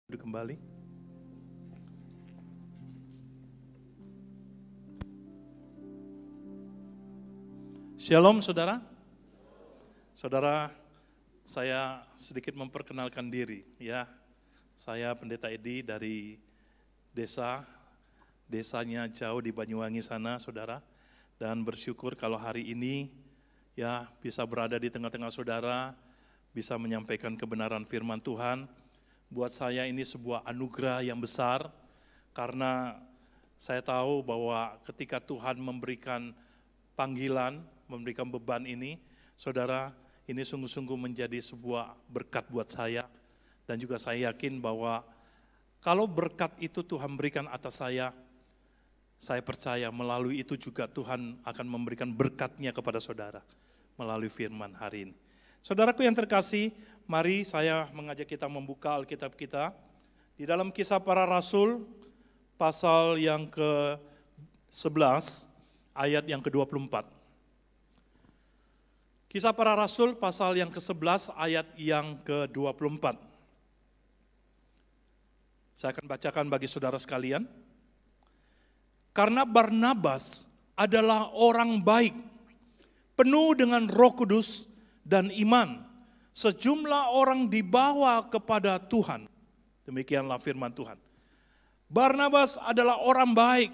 Duduk kembali. Shalom saudara. Saudara, saya sedikit memperkenalkan diri ya. Saya Pendeta Edi dari desanya jauh di Banyuwangi sana saudara. Dan bersyukur kalau hari ini ya bisa berada di tengah-tengah saudara, bisa menyampaikan kebenaran firman Tuhan. Buat saya ini sebuah anugerah yang besar, karena saya tahu bahwa ketika Tuhan memberikan panggilan, memberikan beban ini, saudara, ini sungguh-sungguh menjadi sebuah berkat buat saya. Dan juga saya yakin bahwa kalau berkat itu Tuhan berikan atas saya percaya melalui itu juga Tuhan akan memberikan berkatnya kepada saudara, melalui firman hari ini. Saudaraku yang terkasih, mari saya mengajak kita membuka Alkitab kita di dalam Kisah Para Rasul pasal yang ke-11 ayat yang ke-24. Kisah Para Rasul pasal yang ke-11 ayat yang ke-24. Saya akan bacakan bagi saudara sekalian. Karena Barnabas adalah orang baik, penuh dengan Roh Kudus dan iman, sejumlah orang dibawa kepada Tuhan. Demikianlah firman Tuhan. Barnabas adalah orang baik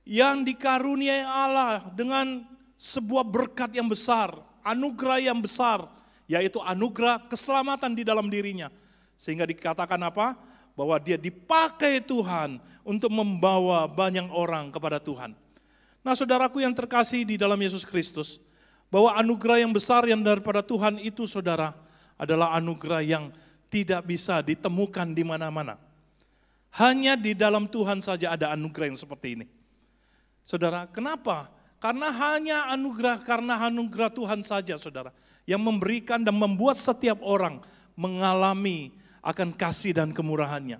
yang dikaruniai Allah dengan sebuah berkat yang besar, anugerah yang besar, yaitu anugerah keselamatan di dalam dirinya. Sehingga dikatakan apa? Bahwa dia dipakai Tuhan untuk membawa banyak orang kepada Tuhan. Nah, saudaraku yang terkasih di dalam Yesus Kristus, bahwa anugerah yang besar yang daripada Tuhan itu saudara adalah anugerah yang tidak bisa ditemukan di mana-mana. Hanya di dalam Tuhan saja ada anugerah yang seperti ini. Saudara, kenapa? Karena anugerah Tuhan saja saudara yang memberikan dan membuat setiap orang mengalami akan kasih dan kemurahannya.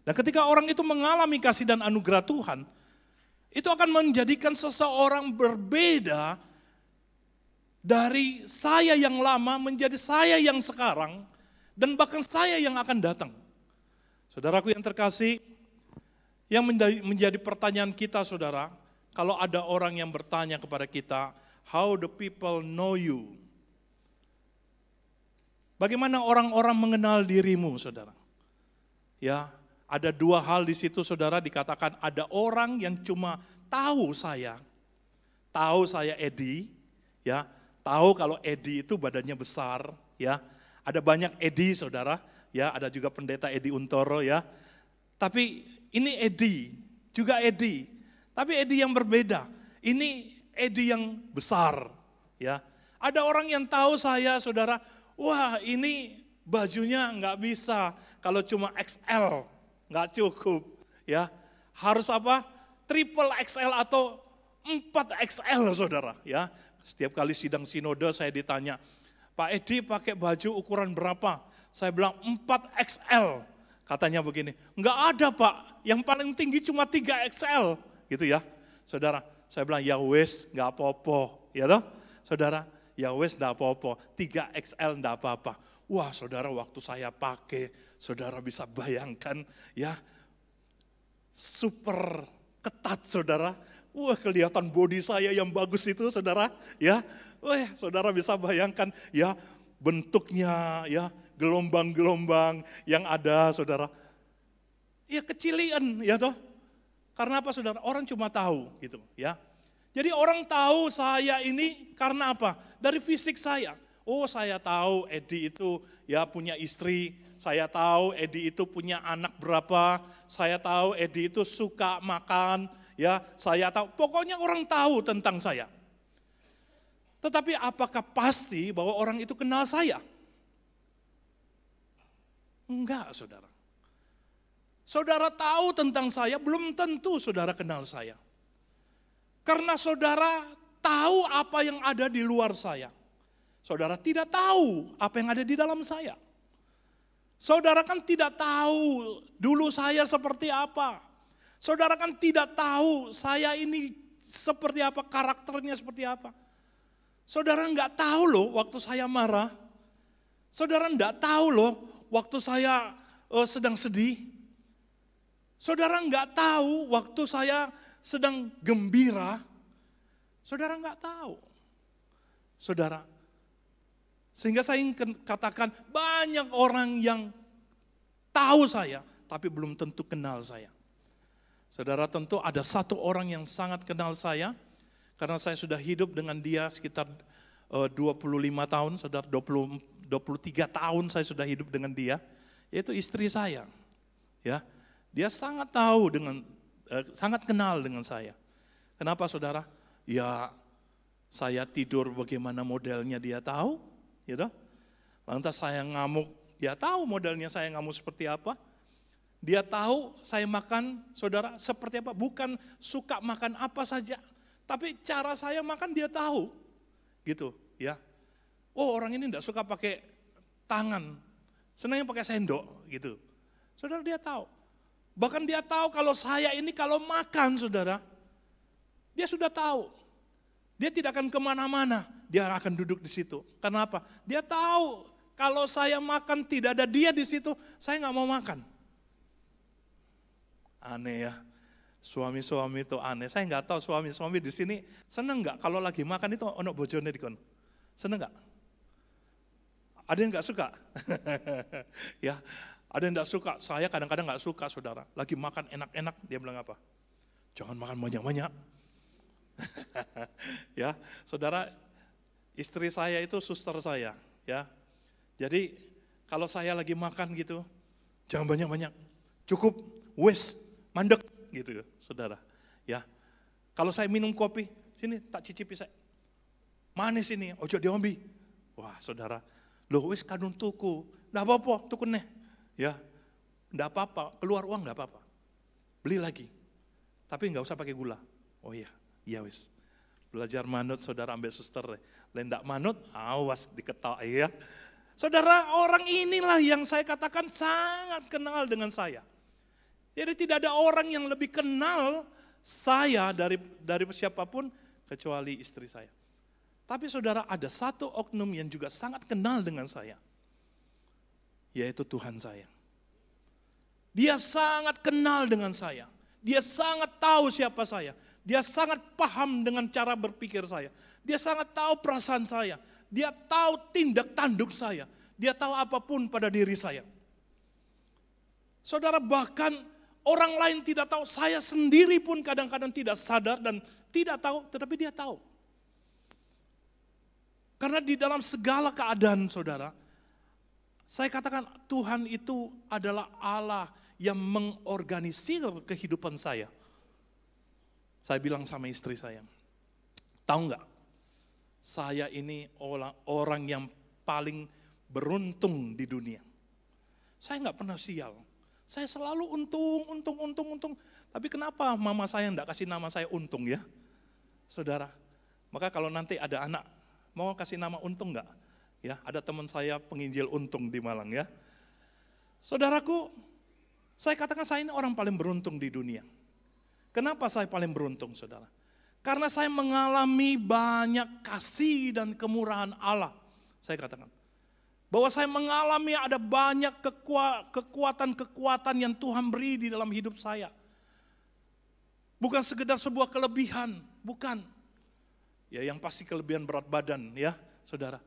Dan ketika orang itu mengalami kasih dan anugerah Tuhan, itu akan menjadikan seseorang berbeda dari saya yang lama menjadi saya yang sekarang, dan bahkan saya yang akan datang. Saudaraku yang terkasih, yang menjadi pertanyaan kita saudara, kalau ada orang yang bertanya kepada kita, how the people know you? Bagaimana orang-orang mengenal dirimu saudara? Ya, ada dua hal di situ saudara, dikatakan ada orang yang cuma tahu saya Edi, ya, tahu kalau Edi itu badannya besar, ya. Ada banyak Edi, saudara, ya. Ada juga pendeta Edi Untoro, ya. Tapi ini Edi, juga Edi. Tapi Edi yang berbeda. Ini Edi yang besar, ya. Ada orang yang tahu saya, saudara. Wah, ini bajunya nggak bisa kalau cuma XL, nggak cukup, ya. Harus apa? Triple XL atau 4XL, saudara, ya. Setiap kali sidang sinode saya ditanya, Pak Edi pakai baju ukuran berapa? Saya bilang 4XL. Katanya begini, enggak ada Pak, yang paling tinggi cuma 3XL. Gitu ya, saudara. Saya bilang ya wes, enggak apa-apa. Ya toh, saudara, ya wes enggak apa-apa, 3XL enggak apa-apa. Wah saudara, waktu saya pakai, saudara bisa bayangkan ya, super ketat saudara. Wah, kelihatan bodi saya yang bagus itu saudara, ya. Wah, saudara bisa bayangkan ya bentuknya, ya gelombang-gelombang yang ada saudara. Ya kecilian, ya toh. Karena apa saudara? Orang cuma tahu gitu, ya. Jadi orang tahu saya ini karena apa? Dari fisik saya. Oh, saya tahu Edi itu ya punya istri, saya tahu Edi itu punya anak berapa, saya tahu Edi itu suka makan. Ya, saya tahu, pokoknya orang tahu tentang saya. Tetapi apakah pasti bahwa orang itu kenal saya? Enggak, saudara. Saudara tahu tentang saya, belum tentu saudara kenal saya. Karena saudara tahu apa yang ada di luar saya. Saudara tidak tahu apa yang ada di dalam saya. Saudara kan tidak tahu dulu saya seperti apa. Saudara kan tidak tahu saya ini seperti apa, karakternya seperti apa. Saudara enggak tahu loh waktu saya marah. Saudara enggak tahu loh waktu saya sedang sedih, saudara nggak tahu waktu saya sedang gembira, saudara nggak tahu. Saudara, sehingga saya ingin katakan banyak orang yang tahu saya, tapi belum tentu kenal saya. Saudara, tentu ada satu orang yang sangat kenal saya, karena saya sudah hidup dengan dia sekitar 25 tahun, saudara, 23 tahun saya sudah hidup dengan dia, yaitu istri saya. Ya, dia sangat tahu sangat kenal dengan saya. Kenapa, saudara? Ya, saya tidur bagaimana modelnya dia tahu, gitu. Lantas saya ngamuk, dia tahu modelnya saya ngamuk seperti apa. Dia tahu saya makan, saudara, seperti apa. Bukan suka makan apa saja, tapi cara saya makan dia tahu, gitu, ya. Oh, orang ini enggak suka pakai tangan, senangnya pakai sendok, gitu. Saudara, dia tahu. Bahkan dia tahu kalau saya ini kalau makan, saudara, dia sudah tahu. Dia tidak akan kemana-mana, dia akan duduk di situ. Karena apa? Dia tahu kalau saya makan tidak ada dia di situ, saya nggak mau makan. Aneh ya, suami-suami itu aneh. Saya nggak tahu suami-suami di sini seneng nggak kalau lagi makan itu ono bojone dikon. Seneng nggak? Ada yang nggak suka? Ya, ada yang nggak suka. Saya kadang-kadang nggak suka, saudara. Lagi makan enak-enak, dia bilang apa? Jangan makan banyak-banyak. Ya, saudara, istri saya itu suster saya, ya. Jadi kalau saya lagi makan gitu, jangan banyak-banyak, cukup, wes, mandek, gitu, saudara. Ya, kalau saya minum kopi, sini tak cicipi saya, manis ini, ojo diombi. Wah, saudara, loh wes kadung tuku, nggak apa-apa, tuku neh, ya, nggak apa-apa, keluar uang nggak apa-apa, beli lagi, tapi nggak usah pakai gula. Oh iya. Ya wis, belajar manut, saudara, ambil suster, lendak manut, awas diketok ya. Saudara, orang inilah yang saya katakan sangat kenal dengan saya. Jadi tidak ada orang yang lebih kenal saya dari siapapun kecuali istri saya. Tapi saudara, ada satu oknum yang juga sangat kenal dengan saya, yaitu Tuhan saya. Dia sangat kenal dengan saya, dia sangat tahu siapa saya. Dia sangat paham dengan cara berpikir saya. Dia sangat tahu perasaan saya. Dia tahu tindak tanduk saya. Dia tahu apapun pada diri saya. Saudara, bahkan orang lain tidak tahu. Saya sendiri pun kadang-kadang tidak sadar dan tidak tahu, tetapi dia tahu. Karena di dalam segala keadaan, saudara, saya katakan Tuhan itu adalah Allah yang mengorganisir kehidupan saya. Saya bilang sama istri saya, tahu nggak? Saya ini orang yang paling beruntung di dunia. Saya nggak pernah sial. Saya selalu untung. Tapi kenapa mama saya nggak kasih nama saya Untung ya, saudara? Maka kalau nanti ada anak mau kasih nama Untung nggak? Ya, ada teman saya penginjil Untung di Malang ya. Saudaraku, saya katakan saya ini orang paling beruntung di dunia. Kenapa saya paling beruntung, saudara? Karena saya mengalami banyak kasih dan kemurahan Allah. Saya katakan, bahwa saya mengalami ada banyak kekuatan-kekuatan yang Tuhan beri di dalam hidup saya. Bukan sekedar sebuah kelebihan, bukan. Ya, yang pasti kelebihan berat badan ya, saudara.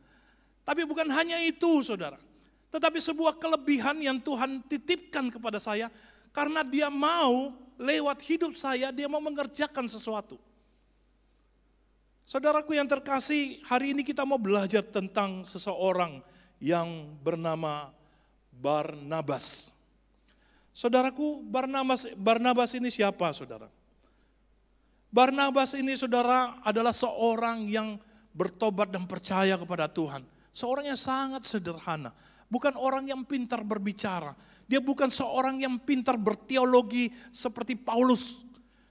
Tapi bukan hanya itu, saudara. Tetapi sebuah kelebihan yang Tuhan titipkan kepada saya, karena dia mau lewat hidup saya, dia mau mengerjakan sesuatu. Saudaraku yang terkasih, hari ini kita mau belajar tentang seseorang yang bernama Barnabas. Saudaraku, Barnabas ini siapa, saudara? Barnabas ini, saudara, adalah seorang yang bertobat dan percaya kepada Tuhan. Seorang yang sangat sederhana, bukan orang yang pintar berbicara. Dia bukan seorang yang pintar berteologi seperti Paulus.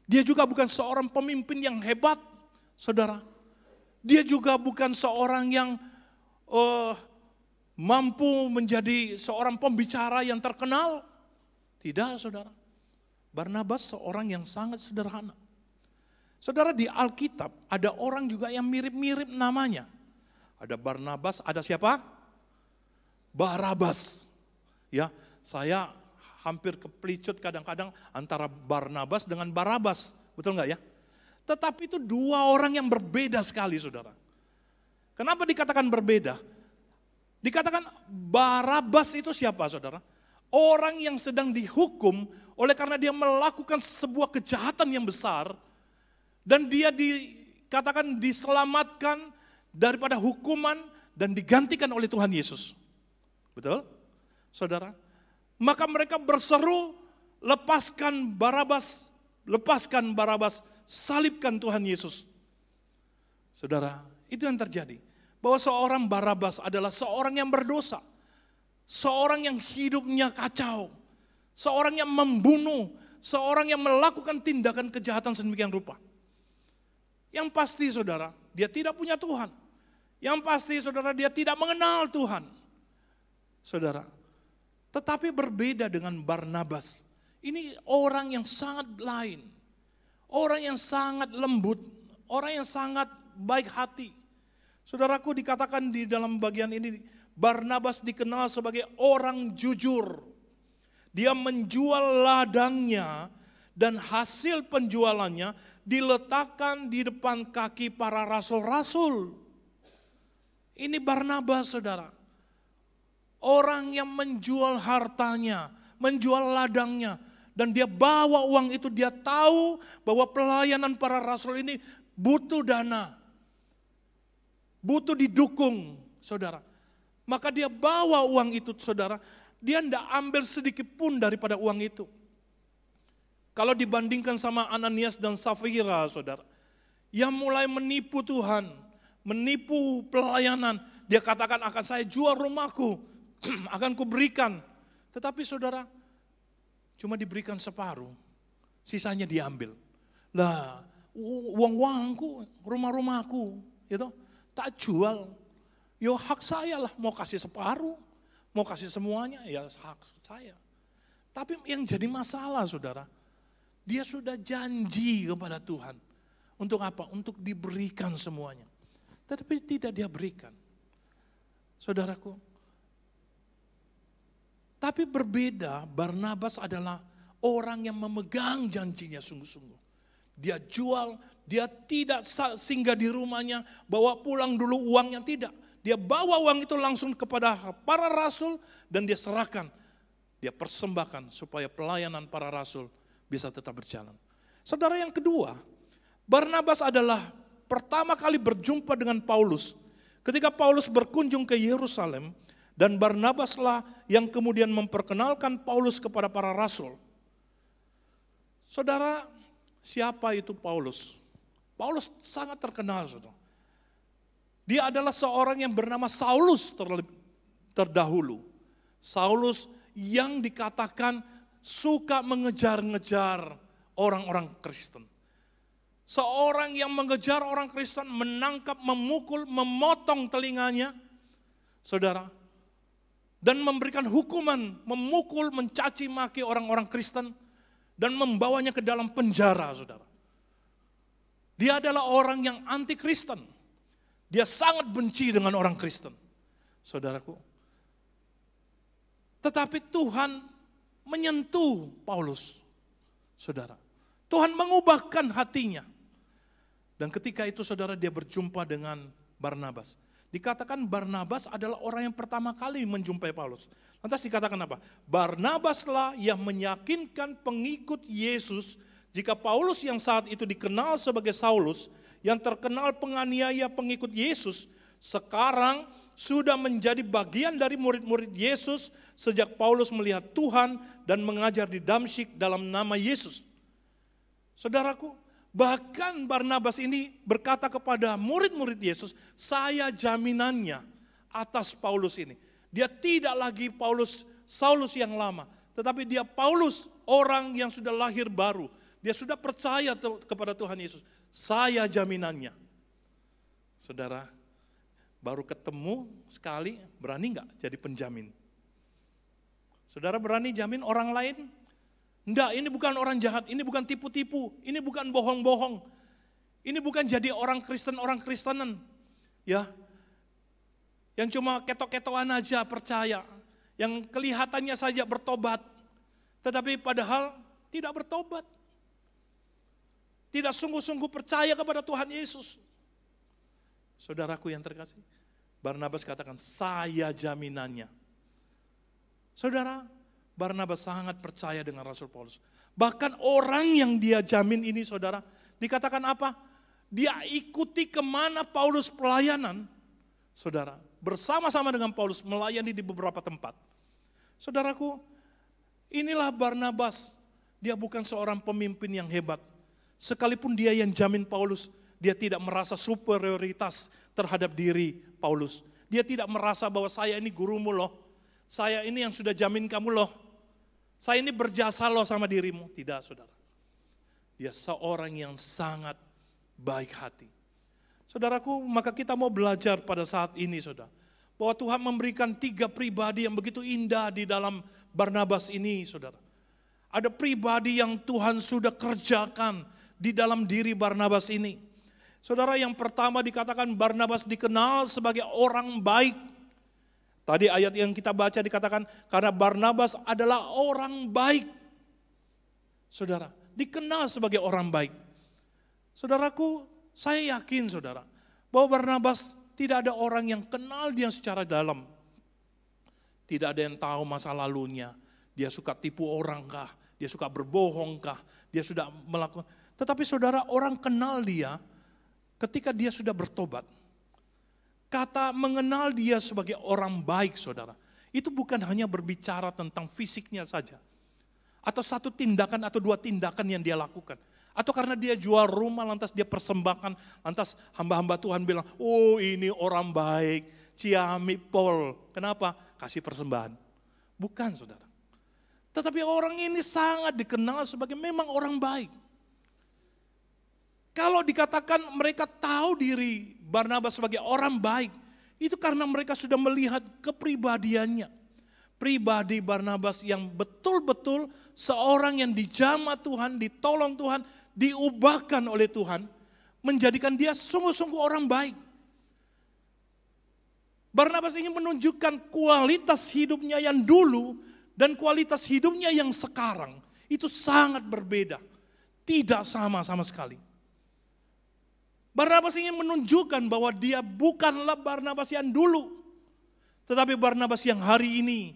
Dia juga bukan seorang pemimpin yang hebat, saudara. Dia juga bukan seorang yang mampu menjadi seorang pembicara yang terkenal. Tidak, saudara. Barnabas seorang yang sangat sederhana. Saudara, di Alkitab ada orang juga yang mirip-mirip namanya. Ada Barnabas, ada siapa? Barabas. Ya, saya hampir kepelicut kadang-kadang antara Barnabas dengan Barabas. Betul nggak ya? Tetapi itu dua orang yang berbeda sekali, saudara. Kenapa dikatakan berbeda? Dikatakan Barabas itu siapa, saudara? Orang yang sedang dihukum oleh karena dia melakukan sebuah kejahatan yang besar. Dan dia dikatakan diselamatkan daripada hukuman dan digantikan oleh Tuhan Yesus. Betul? Saudara? Maka mereka berseru, lepaskan Barabas, salibkan Tuhan Yesus. Saudara, itu yang terjadi. Bahwa seorang Barabas adalah seorang yang berdosa. Seorang yang hidupnya kacau. Seorang yang membunuh. Seorang yang melakukan tindakan kejahatan sedemikian rupa. Yang pasti, saudara, dia tidak punya Tuhan. Yang pasti, saudara, dia tidak mengenal Tuhan. Saudara, tetapi berbeda dengan Barnabas. Ini orang yang sangat lain. Orang yang sangat lembut. Orang yang sangat baik hati. Saudaraku, dikatakan di dalam bagian ini, Barnabas dikenal sebagai orang jujur. Dia menjual ladangnya dan hasil penjualannya diletakkan di depan kaki para rasul-rasul. Ini Barnabas, saudara. Orang yang menjual hartanya, menjual ladangnya, dan dia bawa uang itu. Dia tahu bahwa pelayanan para rasul ini butuh dana, butuh didukung, saudara. Maka dia bawa uang itu, saudara. Dia tidak ambil sedikit pun daripada uang itu. Kalau dibandingkan sama Ananias dan Safira, saudara, yang mulai menipu Tuhan, menipu pelayanan, dia katakan akan saya jual rumahku, akan kuberikan. Tetapi saudara, cuma diberikan separuh, sisanya diambil. Lah, uang-uangku, rumah-rumahku, gitu, tak jual. Yo hak saya lah, mau kasih separuh, mau kasih semuanya, ya hak saya. Tapi yang jadi masalah, saudara, dia sudah janji kepada Tuhan. Untuk apa? Untuk diberikan semuanya. Tetapi tidak dia berikan. Saudaraku, tapi berbeda, Barnabas adalah orang yang memegang janjinya sungguh-sungguh. Dia jual, dia tidak singgah di rumahnya, bawa pulang dulu uangnya, tidak. Dia bawa uang itu langsung kepada para rasul dan dia serahkan. Dia persembahkan supaya pelayanan para rasul bisa tetap berjalan. Saudara, yang kedua, Barnabas adalah pertama kali berjumpa dengan Paulus. Ketika Paulus berkunjung ke Yerusalem, dan Barnabaslah yang kemudian memperkenalkan Paulus kepada para rasul. Saudara, siapa itu Paulus? Paulus sangat terkenal, saudara. Dia adalah seorang yang bernama Saulus terdahulu. Saulus yang dikatakan suka mengejar-ngejar orang-orang Kristen. Seorang yang mengejar orang Kristen, menangkap, memukul, memotong telinganya, saudara, dan memberikan hukuman, memukul, mencaci maki orang-orang Kristen, dan membawanya ke dalam penjara, saudara. Dia adalah orang yang anti Kristen. Dia sangat benci dengan orang Kristen, saudaraku. Tetapi Tuhan menyentuh Paulus, saudara. Tuhan mengubahkan hatinya. Dan ketika itu, saudara, dia berjumpa dengan Barnabas. Dikatakan Barnabas adalah orang yang pertama kali menjumpai Paulus. Lantas dikatakan apa? Barnabaslah yang meyakinkan pengikut Yesus jika Paulus yang saat itu dikenal sebagai Saulus, yang terkenal penganiaya pengikut Yesus, sekarang sudah menjadi bagian dari murid-murid Yesus sejak Paulus melihat Tuhan dan mengajar di Damsyik dalam nama Yesus. Saudaraku, bahkan Barnabas ini berkata kepada murid-murid Yesus, saya jaminannya atas Paulus ini. Dia tidak lagi Saulus yang lama, tetapi dia Paulus, orang yang sudah lahir baru. Dia sudah percaya kepada Tuhan Yesus. Saya jaminannya. Saudara, baru ketemu sekali, berani nggak jadi penjamin? Saudara berani jamin orang lain? Enggak, ini bukan orang jahat, ini bukan tipu-tipu, ini bukan bohong-bohong. Ini bukan jadi orang Kristenan. Ya. Yang cuma ketok-ketokan aja percaya. Yang kelihatannya saja bertobat. Tetapi padahal tidak bertobat. Tidak sungguh-sungguh percaya kepada Tuhan Yesus. Saudaraku yang terkasih, Barnabas katakan, saya jaminannya. Saudara, Barnabas sangat percaya dengan Rasul Paulus. Bahkan orang yang dia jamin ini, saudara, dikatakan apa? Dia ikuti kemana Paulus pelayanan. Saudara, bersama-sama dengan Paulus melayani di beberapa tempat. Saudaraku, inilah Barnabas. Dia bukan seorang pemimpin yang hebat. Sekalipun dia yang jamin Paulus, dia tidak merasa superioritas terhadap diri Paulus. Dia tidak merasa bahwa saya ini gurumu loh. Saya ini yang sudah jamin kamu loh. Saya ini berjasa loh sama dirimu. Tidak, saudara. Dia seorang yang sangat baik hati. Saudaraku, maka kita mau belajar pada saat ini, saudara. Bahwa Tuhan memberikan 3 pribadi yang begitu indah di dalam Barnabas ini, saudara. Ada pribadi yang Tuhan sudah kerjakan di dalam diri Barnabas ini. Saudara, yang pertama dikatakan Barnabas dikenal sebagai orang baik. Tadi ayat yang kita baca dikatakan karena Barnabas adalah orang baik. Saudara, dikenal sebagai orang baik. Saudaraku, saya yakin saudara, bahwa Barnabas tidak ada orang yang kenal dia secara dalam. Tidak ada yang tahu masa lalunya. Dia suka tipu orang kah? Dia suka berbohong kah? Dia sudah melakukan. Tetapi saudara, orang kenal dia ketika dia sudah bertobat. Kata mengenal dia sebagai orang baik, saudara, itu bukan hanya berbicara tentang fisiknya saja. Atau satu tindakan atau 2 tindakan yang dia lakukan. Atau karena dia jual rumah, lantas dia persembahkan, lantas hamba-hamba Tuhan bilang, oh ini orang baik, Ciami Pol. Kenapa? Kasih persembahan. Bukan, saudara. Tetapi orang ini sangat dikenal sebagai memang orang baik. Kalau dikatakan mereka tahu diri Barnabas sebagai orang baik, itu karena mereka sudah melihat kepribadiannya. Pribadi Barnabas yang betul-betul seorang yang dijamah Tuhan, ditolong Tuhan, diubahkan oleh Tuhan, menjadikan dia sungguh-sungguh orang baik. Barnabas ingin menunjukkan kualitas hidupnya yang dulu dan kualitas hidupnya yang sekarang. Itu sangat berbeda, tidak sama sekali. Barnabas ingin menunjukkan bahwa dia bukanlah Barnabas yang dulu. Tetapi Barnabas yang hari ini,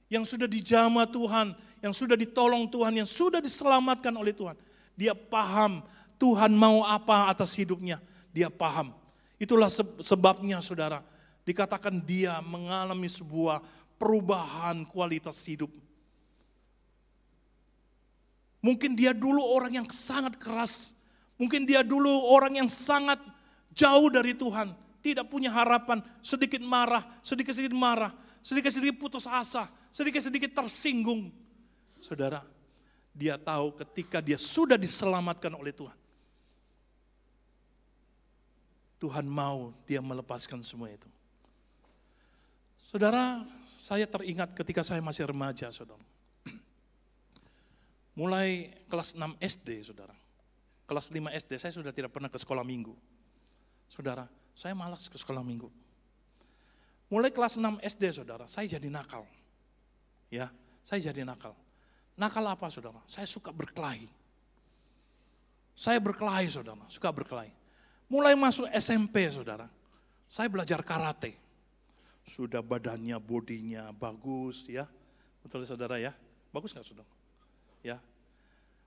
yang sudah dijamah Tuhan, yang sudah ditolong Tuhan, yang sudah diselamatkan oleh Tuhan. Dia paham Tuhan mau apa atas hidupnya. Dia paham. Itulah sebabnya saudara, dikatakan dia mengalami sebuah perubahan kualitas hidup. Mungkin dia dulu orang yang sangat keras. Mungkin dia dulu orang yang sangat jauh dari Tuhan. Tidak punya harapan, sedikit marah, sedikit-sedikit marah. Sedikit-sedikit putus asa, sedikit-sedikit tersinggung. Saudara, dia tahu ketika dia sudah diselamatkan oleh Tuhan. Tuhan mau dia melepaskan semua itu. Saudara, saya teringat ketika saya masih remaja, saudara. Mulai kelas 6 SD, saudara. Kelas 5 SD saya sudah tidak pernah ke sekolah minggu. Saudara, saya malas ke sekolah minggu. Mulai kelas 6 SD, saudara, saya jadi nakal. Ya, saya jadi nakal. Nakal apa, saudara? Saya suka berkelahi. Saya berkelahi, saudara, suka berkelahi. Mulai masuk SMP, saudara, saya belajar karate. Sudah badannya, bodinya bagus, ya. Betul, saudara, ya? Bagus nggak, saudara? Ya.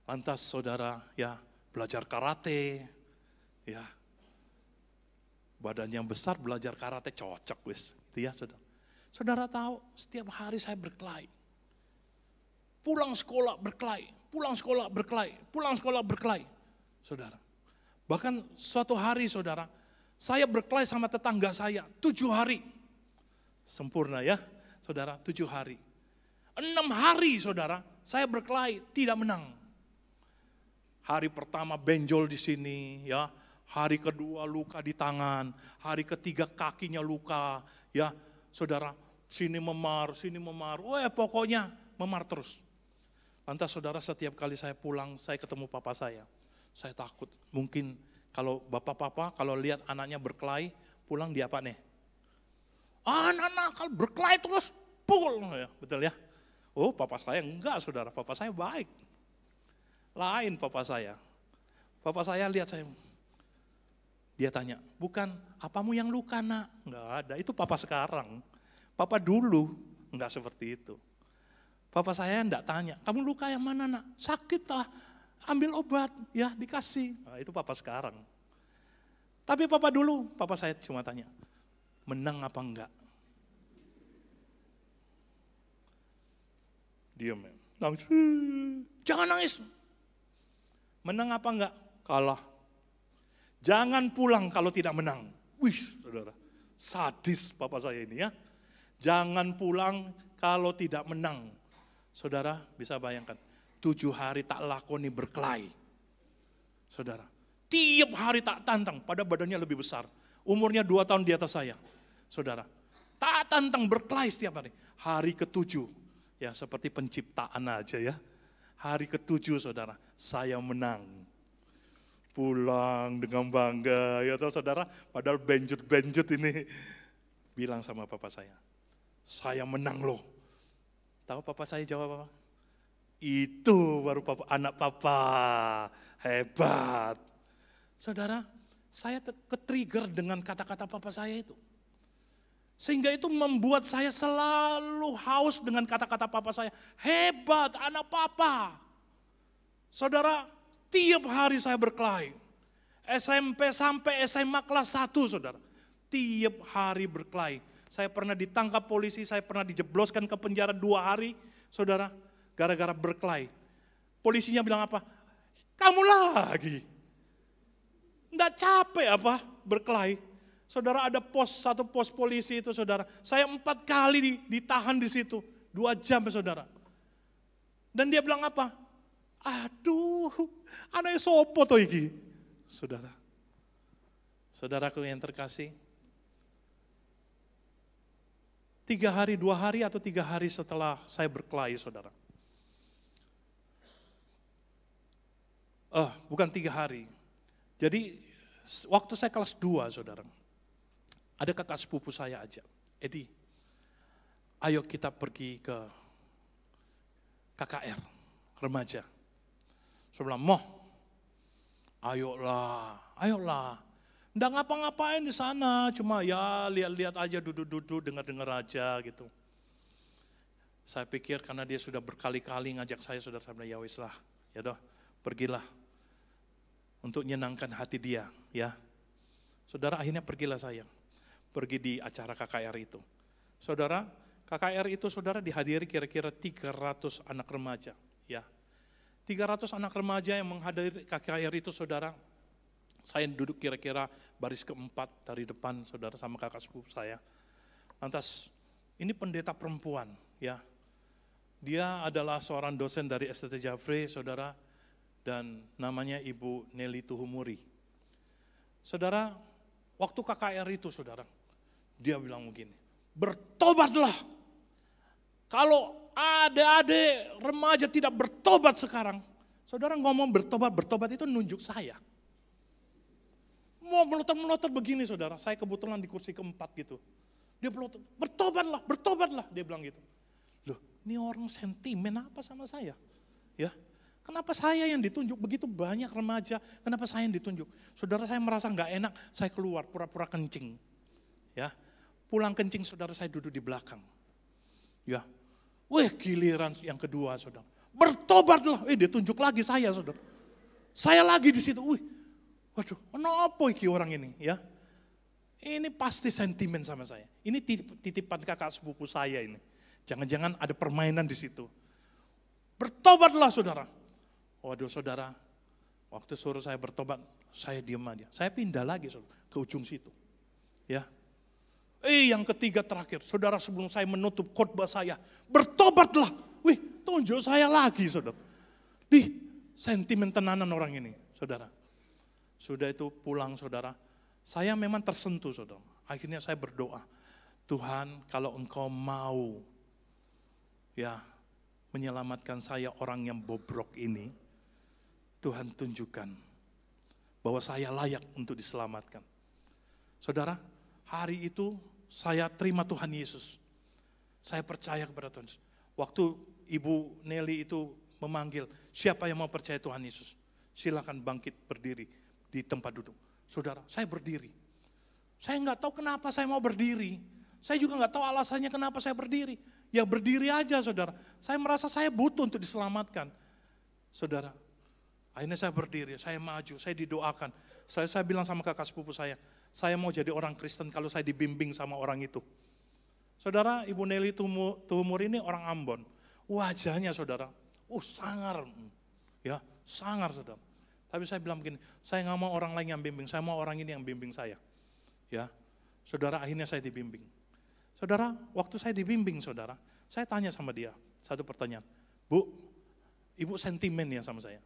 Lantas, saudara, ya, belajar karate, ya, badan yang besar belajar karate cocok wis, gitu ya saudara. Saudara tahu setiap hari saya berkelahi, pulang sekolah berkelahi, pulang sekolah berkelahi, pulang sekolah berkelahi, saudara. Bahkan suatu hari saudara, saya berkelahi sama tetangga saya 7 hari, sempurna ya saudara, 7 hari. 6 hari saudara, saya berkelahi tidak menang. Hari pertama benjol di sini, ya. Hari kedua luka di tangan, hari ketiga kakinya luka, ya. Saudara, sini memar. Wah, pokoknya memar terus. Lantas saudara, setiap kali saya pulang, saya ketemu papa saya. Saya takut, mungkin kalau bapak-bapak kalau lihat anaknya berkelahi, pulang dia apa nih? Anak nakal berkelahi terus, pukul, ya, betul ya. Oh, papa saya enggak, saudara. Papa saya baik. Lain papa saya. Papa saya lihat saya. Dia tanya, bukan apamu yang luka, nak? Enggak ada, itu papa sekarang. Papa dulu enggak seperti itu. Papa saya enggak tanya, kamu luka yang mana, nak? Sakit lah, ambil obat, ya dikasih. Nah, itu papa sekarang. Tapi papa dulu, papa saya cuma tanya, menang apa enggak? Diam ya. Nangis. Jangan nangis. Menang apa enggak? Kalah. Jangan pulang kalau tidak menang. Wih, saudara. Sadis papa saya ini ya. Jangan pulang kalau tidak menang. Saudara bisa bayangkan. 7 hari tak lakoni berkelahi. Saudara. Tiap hari tak tantang. Pada badannya lebih besar. Umurnya 2 tahun di atas saya. Saudara. Tak tantang berkelahi setiap hari. Hari ke-7. Ya seperti penciptaan aja ya. Hari ke-7 saudara, saya menang. Pulang dengan bangga, ya toh saudara, padahal benjut-benjut ini. Bilang sama papa saya menang loh. Tahu papa saya jawab apa? Itu baru papa, anak papa, hebat. Saudara, saya ke-trigger dengan kata-kata papa saya itu. Sehingga itu membuat saya selalu haus dengan kata-kata papa saya. Hebat anak papa. Saudara, tiap hari saya berkelahi. SMP sampai SMA kelas 1 saudara. Tiap hari berkelahi. Saya pernah ditangkap polisi, saya pernah dijebloskan ke penjara 2 hari. Saudara, gara-gara berkelahi. Polisinya bilang apa? Kamu lagi. Nggak capek apa berkelahi? Saudara ada satu pos polisi itu saudara. Saya 4 kali ditahan di situ. 2 jam saudara. Dan dia bilang apa? Aduh, anaknya sopo toh iki. Saudara. Saudaraku yang terkasih. 3 hari, 2 hari atau 3 hari setelah saya berkelahi saudara. Bukan 3 hari. Jadi waktu saya kelas 2 saudara. Ada kakak sepupu saya ajak, Edi, ayo kita pergi ke KKR, remaja. Saya bilang, Moh, ayolah. Nggak ngapa-ngapain di sana, cuma ya lihat-lihat aja, duduk-duduk, dengar-dengar aja gitu. Saya pikir karena dia sudah berkali-kali ngajak saya, saudara, saya bilang, ya wis lah, ya doh, pergilah. Untuk menyenangkan hati dia, ya. Saudara, akhirnya pergilah saya. Pergi di acara KKR itu. Saudara, KKR itu saudara dihadiri kira-kira 300 anak remaja. Ya, 300 anak remaja yang menghadiri KKR itu saudara. Saya duduk kira-kira baris keempat dari depan saudara sama kakak sepupu saya. Lantas, ini pendeta perempuan ya. Dia adalah seorang dosen dari STT Jafre saudara. Dan namanya Ibu Nelly Tuhumuri. Saudara, waktu KKR itu saudara. Dia bilang begini, bertobatlah. Kalau adik-adik remaja tidak bertobat sekarang, saudara ngomong bertobat itu nunjuk saya. Mau melotot-melotot begini saudara, saya kebetulan di kursi keempat gitu. Dia melotot, bertobatlah, dia bilang gitu. Loh, ini orang sentimen apa sama saya? Ya, kenapa saya yang ditunjuk? Begitu banyak remaja, kenapa saya yang ditunjuk? Saudara, saya merasa nggak enak, saya keluar pura-pura kencing. Ya, pulang kencing saudara, saya duduk di belakang. Ya, giliran yang kedua saudara, bertobatlah. Dia tunjuk lagi saya saudara. Saya lagi di situ. Waduh, kenapa iki orang ini ya? Ini pasti sentimen sama saya. Ini titipan kakak sepupu saya ini. Jangan-jangan ada permainan di situ. Bertobatlah saudara. Waduh saudara, waktu suruh saya bertobat, saya diam aja. Saya pindah lagi saudara, ke ujung situ. Ya. Yang ketiga terakhir, saudara, sebelum saya menutup khotbah saya, bertobatlah. Tunjuk saya lagi saudara. Sentimen tenanan orang ini saudara. Sudah itu pulang saudara, saya memang tersentuh saudara. Akhirnya saya berdoa, Tuhan kalau engkau mau ya menyelamatkan saya orang yang bobrok ini, Tuhan tunjukkan bahwa saya layak untuk diselamatkan. Saudara, hari itu saya terima Tuhan Yesus. Saya percaya kepada Tuhan. Waktu Ibu Nelly itu memanggil, siapa yang mau percaya Tuhan Yesus? Silakan bangkit berdiri di tempat duduk. Saudara, saya berdiri. Saya nggak tahu kenapa saya mau berdiri. Saya juga nggak tahu alasannya kenapa saya berdiri. Ya berdiri aja saudara. Saya merasa saya butuh untuk diselamatkan. Saudara, akhirnya saya berdiri, saya maju, saya didoakan. Saya bilang sama kakak sepupu saya mau jadi orang Kristen kalau saya dibimbing sama orang itu. Saudara, Ibu Nelly Tuhumur ini orang Ambon. Wajahnya saudara, sangar. Ya, sangar saudara. Tapi saya bilang begini, saya nggak mau orang lain yang bimbing, saya mau orang ini yang bimbing saya. Ya, saudara, akhirnya saya dibimbing. Saudara, waktu saya dibimbing saudara, saya tanya sama dia satu pertanyaan. Bu, ibu sentimen ya sama saya.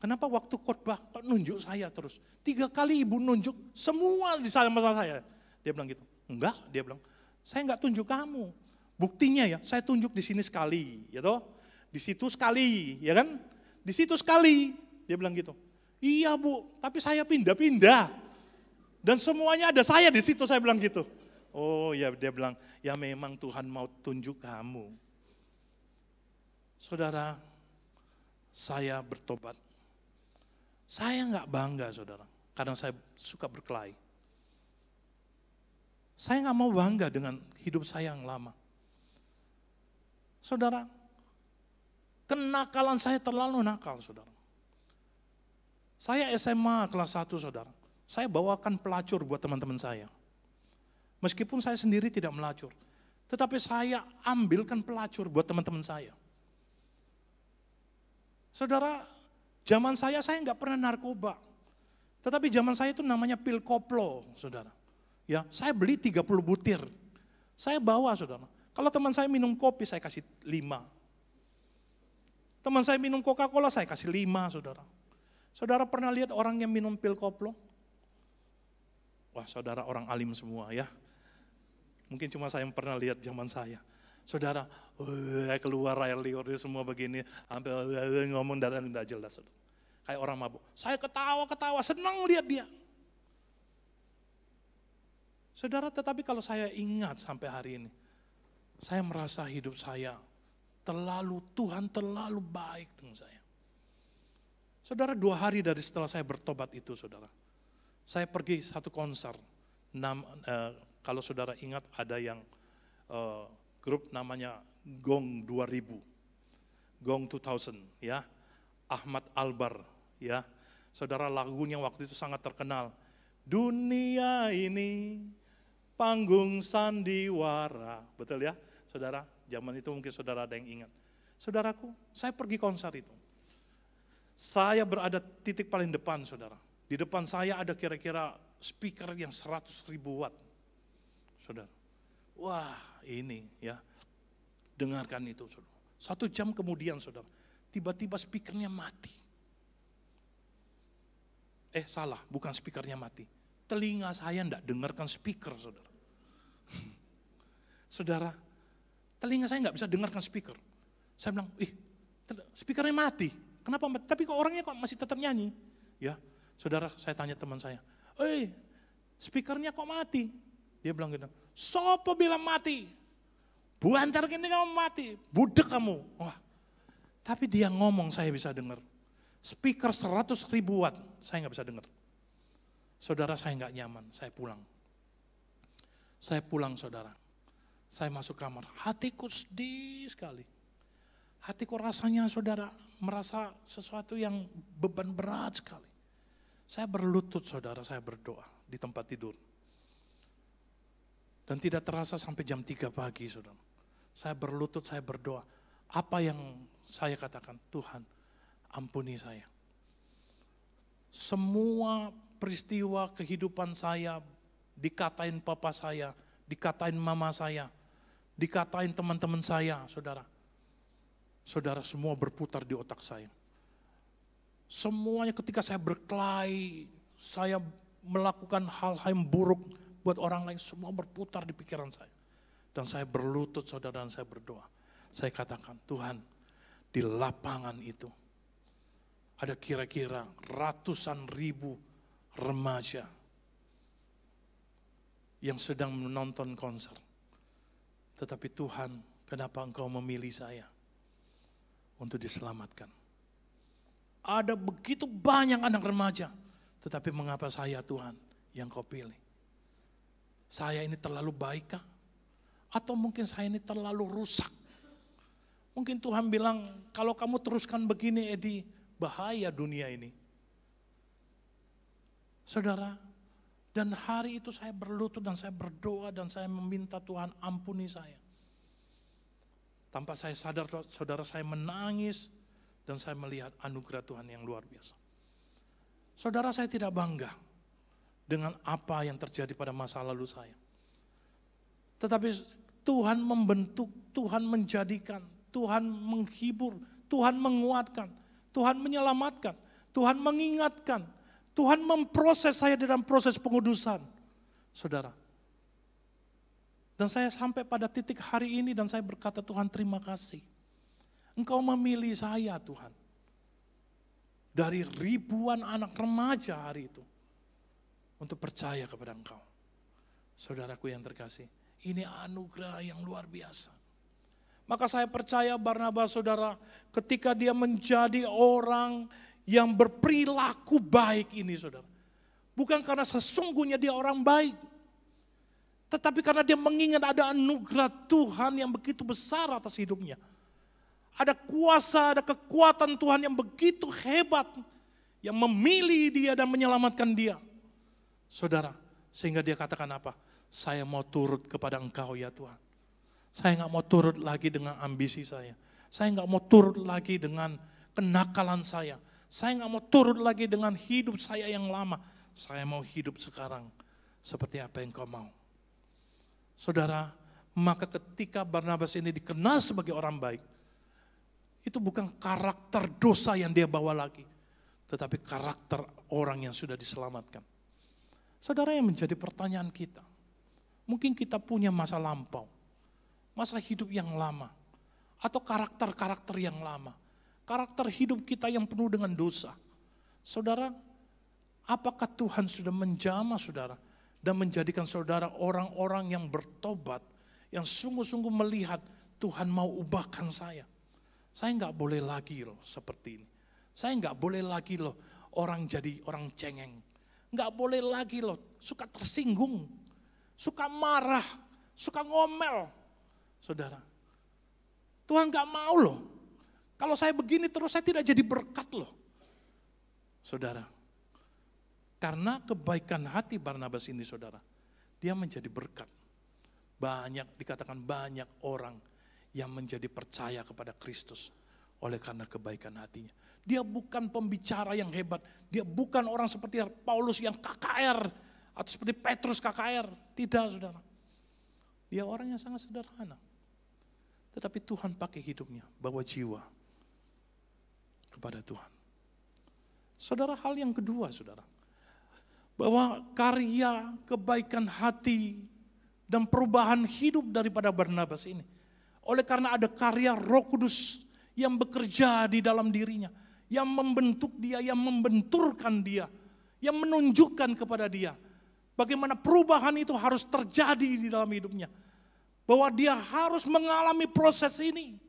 Kenapa waktu khotbah kok nunjuk saya terus? 3 kali ibu nunjuk semua di sama saya. Dia bilang gitu. Enggak, dia bilang, saya enggak tunjuk kamu. Buktinya ya, saya tunjuk di sini sekali, ya toh. Di situ sekali, ya kan? Di situ sekali. Dia bilang gitu. Iya Bu, tapi saya pindah-pindah. Dan semuanya ada saya di situ, saya bilang gitu. Oh ya, dia bilang, ya memang Tuhan mau tunjuk kamu. Saudara, saya bertobat. Saya enggak bangga saudara, karena saya suka berkelahi. Saya enggak mau bangga dengan hidup saya yang lama. Saudara, kenakalan saya terlalu nakal saudara. Saya SMA kelas 1 saudara, saya bawakan pelacur buat teman-teman saya. Meskipun saya sendiri tidak melacur, tetapi saya ambilkan pelacur buat teman-teman saya. Saudara, zaman saya enggak pernah narkoba. Tetapi zaman saya itu namanya pil koplo, saudara. Ya, saya beli 30 butir. Saya bawa, saudara. Kalau teman saya minum kopi, saya kasih 5. Teman saya minum Coca-Cola, saya kasih 5, saudara. Saudara pernah lihat orang yang minum pil koplo? Wah, saudara orang alim semua ya. Mungkin cuma saya yang pernah lihat zaman saya. Saudara, keluar air liur semua begini, sampai ngomong dan tidak jelas. Saudara. Kayak orang mabuk. Saya ketawa-ketawa, senang lihat dia. Saudara, tetapi kalau saya ingat sampai hari ini, saya merasa hidup saya Tuhan terlalu baik dengan saya. Saudara, 2 hari dari setelah saya bertobat itu, saudara, saya pergi satu konser. Kalau saudara ingat ada yang grup namanya Gong 2000, Gong 2000 ya, Ahmad Albar ya. Saudara, lagunya waktu itu sangat terkenal. Dunia ini panggung sandiwara, betul ya saudara? Zaman itu mungkin saudara ada yang ingat. Saudaraku, saya pergi konser itu. Saya berada titik paling depan saudara. Di depan saya ada kira-kira speaker yang 100.000 watt. Saudara, wah ini ya, dengarkan itu saudara. 1 jam kemudian saudara, tiba-tiba speakernya mati. Salah, bukan speakernya mati. Telinga saya enggak dengarkan speaker saudara. Saudara, telinga saya enggak bisa dengarkan speaker. Saya bilang, speakernya mati. Kenapa mati? Tapi kok orangnya kok masih tetap nyanyi? Ya, saudara, saya tanya teman saya, speakernya kok mati? Dia bilang gitu, sopo bilang mati? Buantar gini kamu mati, budek kamu. Wah, tapi dia ngomong saya bisa dengar. Speaker 100.000 watt, saya nggak bisa dengar. Saudara, saya nggak nyaman, saya pulang. Saya pulang saudara, saya masuk kamar, hatiku sedih sekali. Hatiku rasanya saudara, merasa sesuatu yang beban berat sekali. Saya berlutut saudara, saya berdoa di tempat tidur. Dan tidak terasa sampai jam 3 pagi saudara. Saya berlutut, saya berdoa. Apa yang saya katakan? Tuhan, ampuni saya. Semua peristiwa kehidupan saya, dikatain papa saya, dikatain mama saya, dikatain teman-teman saya, saudara. Saudara, semua berputar di otak saya. Semuanya ketika saya berkelahi, saya melakukan hal-hal yang buruk buat orang lain, semua berputar di pikiran saya. Dan saya berlutut saudara, dan saya berdoa. Saya katakan, Tuhan, di lapangan itu ada kira-kira ratusan ribu remaja yang sedang menonton konser. Tetapi Tuhan, kenapa Engkau memilih saya? untuk diselamatkan. Ada begitu banyak anak remaja, tetapi mengapa saya Tuhan yang kau pilih? Saya ini terlalu baik kah? Atau mungkin saya ini terlalu rusak? Mungkin Tuhan bilang, kalau kamu teruskan begini Edi, bahaya dunia ini. Saudara, dan hari itu saya berlutut dan saya berdoa dan saya meminta Tuhan ampuni saya. Tanpa saya sadar, saudara, saya menangis dan saya melihat anugerah Tuhan yang luar biasa. Saudara, saya tidak bangga dengan apa yang terjadi pada masa lalu saya. Tetapi Tuhan membentuk, Tuhan menjadikan, Tuhan menghibur, Tuhan menguatkan, Tuhan menyelamatkan, Tuhan mengingatkan, Tuhan memproses saya dalam proses pengudusan. Saudara, dan saya sampai pada titik hari ini dan saya berkata, Tuhan terima kasih. Engkau memilih saya Tuhan. Dari ribuan anak remaja hari itu. Untuk percaya kepada Engkau. Saudaraku yang terkasih, ini anugerah yang luar biasa. Maka saya percaya Barnabas saudara, ketika dia menjadi orang yang berperilaku baik ini saudara. Bukan karena sesungguhnya dia orang baik. Tetapi karena dia mengingat ada anugerah Tuhan yang begitu besar atas hidupnya. Ada kuasa, ada kekuatan Tuhan yang begitu hebat. Yang memilih dia dan menyelamatkan dia. Saudara, sehingga dia katakan apa? Saya mau turut kepada Engkau ya Tuhan. Saya gak mau turut lagi dengan ambisi saya. Saya gak mau turut lagi dengan kenakalan saya. Saya gak mau turut lagi dengan hidup saya yang lama. Saya mau hidup sekarang seperti apa yang Kau mau. Saudara, maka ketika Barnabas ini dikenal sebagai orang baik, itu bukan karakter dosa yang dia bawa lagi, tetapi karakter orang yang sudah diselamatkan. Saudara, yang menjadi pertanyaan kita, mungkin kita punya masa lampau, masa hidup yang lama, atau karakter-karakter yang lama, karakter hidup kita yang penuh dengan dosa. Saudara, apakah Tuhan sudah menjamah saudara, dan menjadikan saudara orang-orang yang bertobat, yang sungguh-sungguh melihat Tuhan mau ubahkan saya. Saya nggak boleh lagi loh seperti ini. Saya nggak boleh lagi loh orang jadi orang cengeng. Nggak boleh lagi loh suka tersinggung, suka marah, suka ngomel. Saudara, Tuhan nggak mau loh. Kalau saya begini terus saya tidak jadi berkat loh. Saudara, karena kebaikan hati Barnabas ini saudara, dia menjadi berkat. Dikatakan banyak orang yang menjadi percaya kepada Kristus oleh karena kebaikan hatinya. Dia bukan pembicara yang hebat, dia bukan orang seperti Paulus yang KKR atau seperti Petrus KKR, tidak saudara. Dia orang yang sangat sederhana. Tetapi Tuhan pakai hidupnya, bawa jiwa kepada Tuhan. Saudara, hal yang kedua saudara, bahwa karya kebaikan hati dan perubahan hidup daripada Barnabas ini, oleh karena ada karya Roh Kudus yang bekerja di dalam dirinya, yang membentuk dia, yang membenturkan dia, yang menunjukkan kepada dia bagaimana perubahan itu harus terjadi di dalam hidupnya. Bahwa dia harus mengalami proses ini.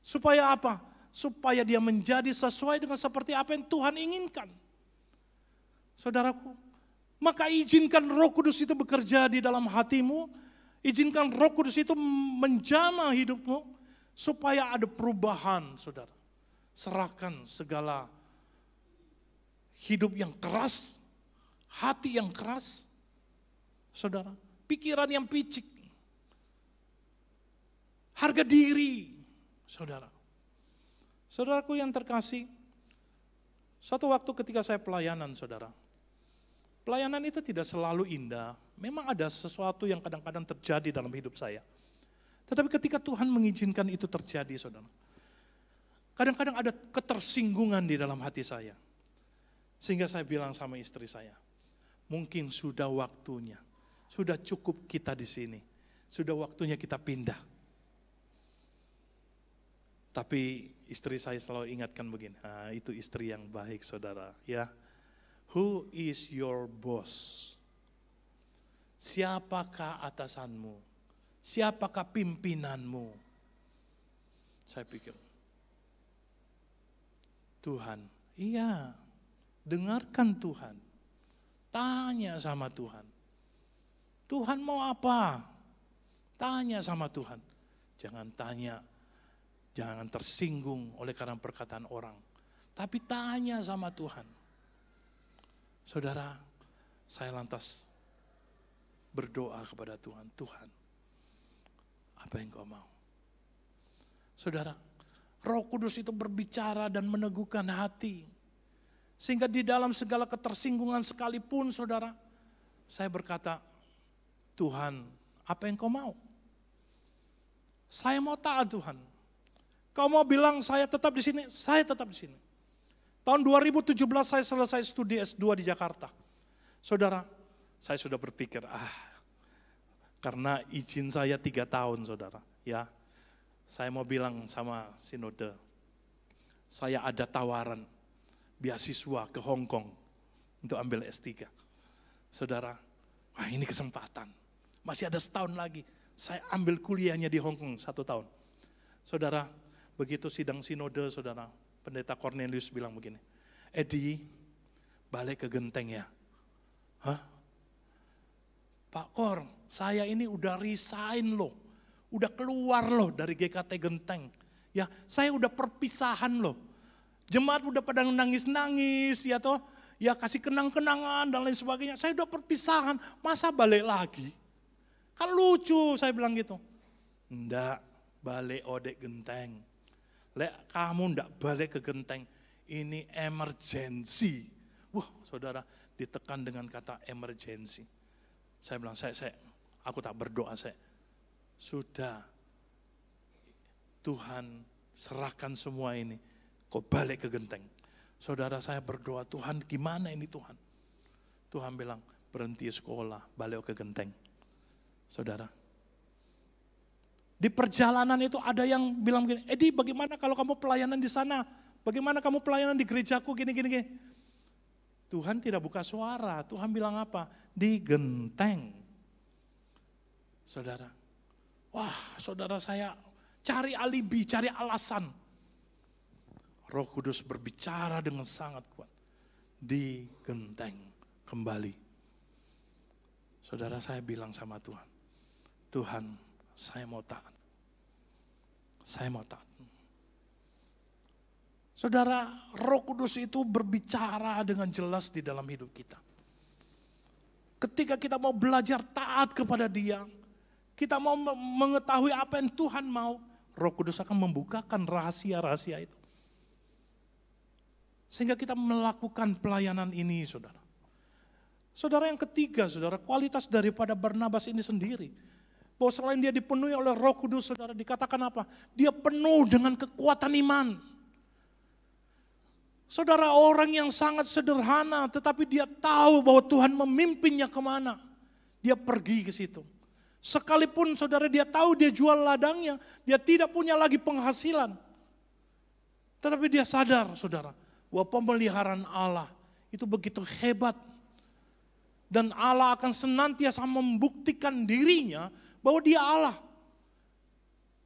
Supaya apa? Supaya dia menjadi sesuai dengan seperti apa yang Tuhan inginkan. Saudaraku, maka izinkan Roh Kudus itu bekerja di dalam hatimu. Izinkan Roh Kudus itu menjamah hidupmu supaya ada perubahan, saudara. Serahkan segala hidup yang keras, hati yang keras, saudara. Pikiran yang picik, harga diri, saudara. Saudaraku yang terkasih, suatu waktu ketika saya pelayanan, saudara. Pelayanan itu tidak selalu indah. Memang ada sesuatu yang kadang-kadang terjadi dalam hidup saya. Tetapi ketika Tuhan mengizinkan itu terjadi, saudara. Kadang-kadang ada ketersinggungan di dalam hati saya. Sehingga saya bilang sama istri saya, mungkin sudah waktunya. Sudah cukup kita di sini. Sudah waktunya kita pindah. Tapi istri saya selalu ingatkan begini, itu istri yang baik saudara, ya. Who is your boss? Siapakah atasanmu? Siapakah pimpinanmu? Saya pikir, Tuhan. Iya, dengarkan Tuhan. Tanya sama Tuhan. Tuhan mau apa? Tanya sama Tuhan. Jangan tanya, jangan tersinggung oleh karena perkataan orang. Tapi tanya sama Tuhan. Saudara, saya lantas berdoa kepada Tuhan. Tuhan, apa yang Kau mau? Saudara, Roh Kudus itu berbicara dan meneguhkan hati. Sehingga di dalam segala ketersinggungan sekalipun, saudara, saya berkata, Tuhan, apa yang Kau mau? Saya mau taat Tuhan. Kau mau bilang saya tetap di sini, saya tetap di sini. Tahun 2017 saya selesai studi S2 di Jakarta. Saudara, saya sudah berpikir, karena izin saya 3 tahun, saudara. Ya, saya mau bilang sama sinode, saya ada tawaran beasiswa ke Hong Kong untuk ambil S3. Saudara, wah ini kesempatan. Masih ada setahun lagi. Saya ambil kuliahnya di Hong Kong 1 tahun. Saudara, begitu sidang sinode, saudara, Pendeta Cornelius bilang begini, Edi, balik ke Genteng ya. Hah? Pak Kor, saya ini udah resign loh. Udah keluar loh dari GKT Genteng. Ya, saya udah perpisahan loh. Jemaat udah pada nangis-nangis, ya toh. Ya kasih kenang-kenangan dan lain sebagainya. Saya udah perpisahan, masa balik lagi? Kan lucu, saya bilang gitu. Enggak, balik odek Genteng. Lek kamu enggak balik ke Genteng, ini emergency. Wah, saudara, ditekan dengan kata emergency. Saya bilang, aku tak berdoa, sudah, Tuhan serahkan semua ini, kau balik ke Genteng. Saudara, saya berdoa, Tuhan gimana ini Tuhan? Tuhan bilang, berhenti sekolah, balik ke Genteng. Saudara, di perjalanan itu ada yang bilang begini, Edi bagaimana kalau kamu pelayanan di sana? Bagaimana kamu pelayanan di gerejaku gini. Tuhan tidak buka suara, Tuhan bilang apa? Di Genteng. Saudara, wah saudara saya cari alibi, cari alasan. Roh Kudus berbicara dengan sangat kuat. Di Genteng kembali. Saudara, saya bilang sama Tuhan, Tuhan, saya mau taat. Saya mau taat. Saudara, Roh Kudus itu berbicara dengan jelas di dalam hidup kita. Ketika kita mau belajar taat kepada Dia, kita mau mengetahui apa yang Tuhan mau, Roh Kudus akan membukakan rahasia-rahasia itu. Sehingga kita melakukan pelayanan ini, saudara. Saudara, yang ketiga, saudara, kualitas daripada Barnabas ini sendiri. Bahwa selain dia dipenuhi oleh Roh Kudus, saudara, dikatakan apa? Dia penuh dengan kekuatan iman. Saudara, orang yang sangat sederhana, tetapi dia tahu bahwa Tuhan memimpinnya kemana. Dia pergi ke situ. Sekalipun saudara dia tahu dia jual ladangnya, dia tidak punya lagi penghasilan. Tetapi dia sadar, saudara, bahwa pemeliharaan Allah itu begitu hebat. Dan Allah akan senantiasa membuktikan dirinya bahwa dia Allah.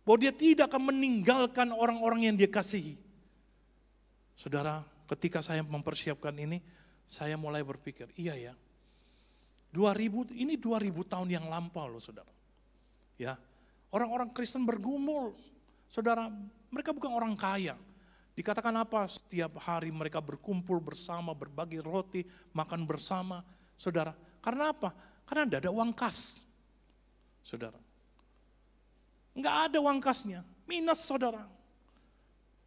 Bahwa dia tidak akan meninggalkan orang-orang yang dia kasihi. Saudara, ketika saya mempersiapkan ini, saya mulai berpikir, iya ya, 2000 tahun yang lampau loh saudara. Ya, orang-orang Kristen bergumul. Saudara, mereka bukan orang kaya. Dikatakan apa? Setiap hari mereka berkumpul bersama, berbagi roti, makan bersama. Saudara, karena apa? Karena tidak ada uang kas. Saudara, enggak ada uang kasnya, minus saudara.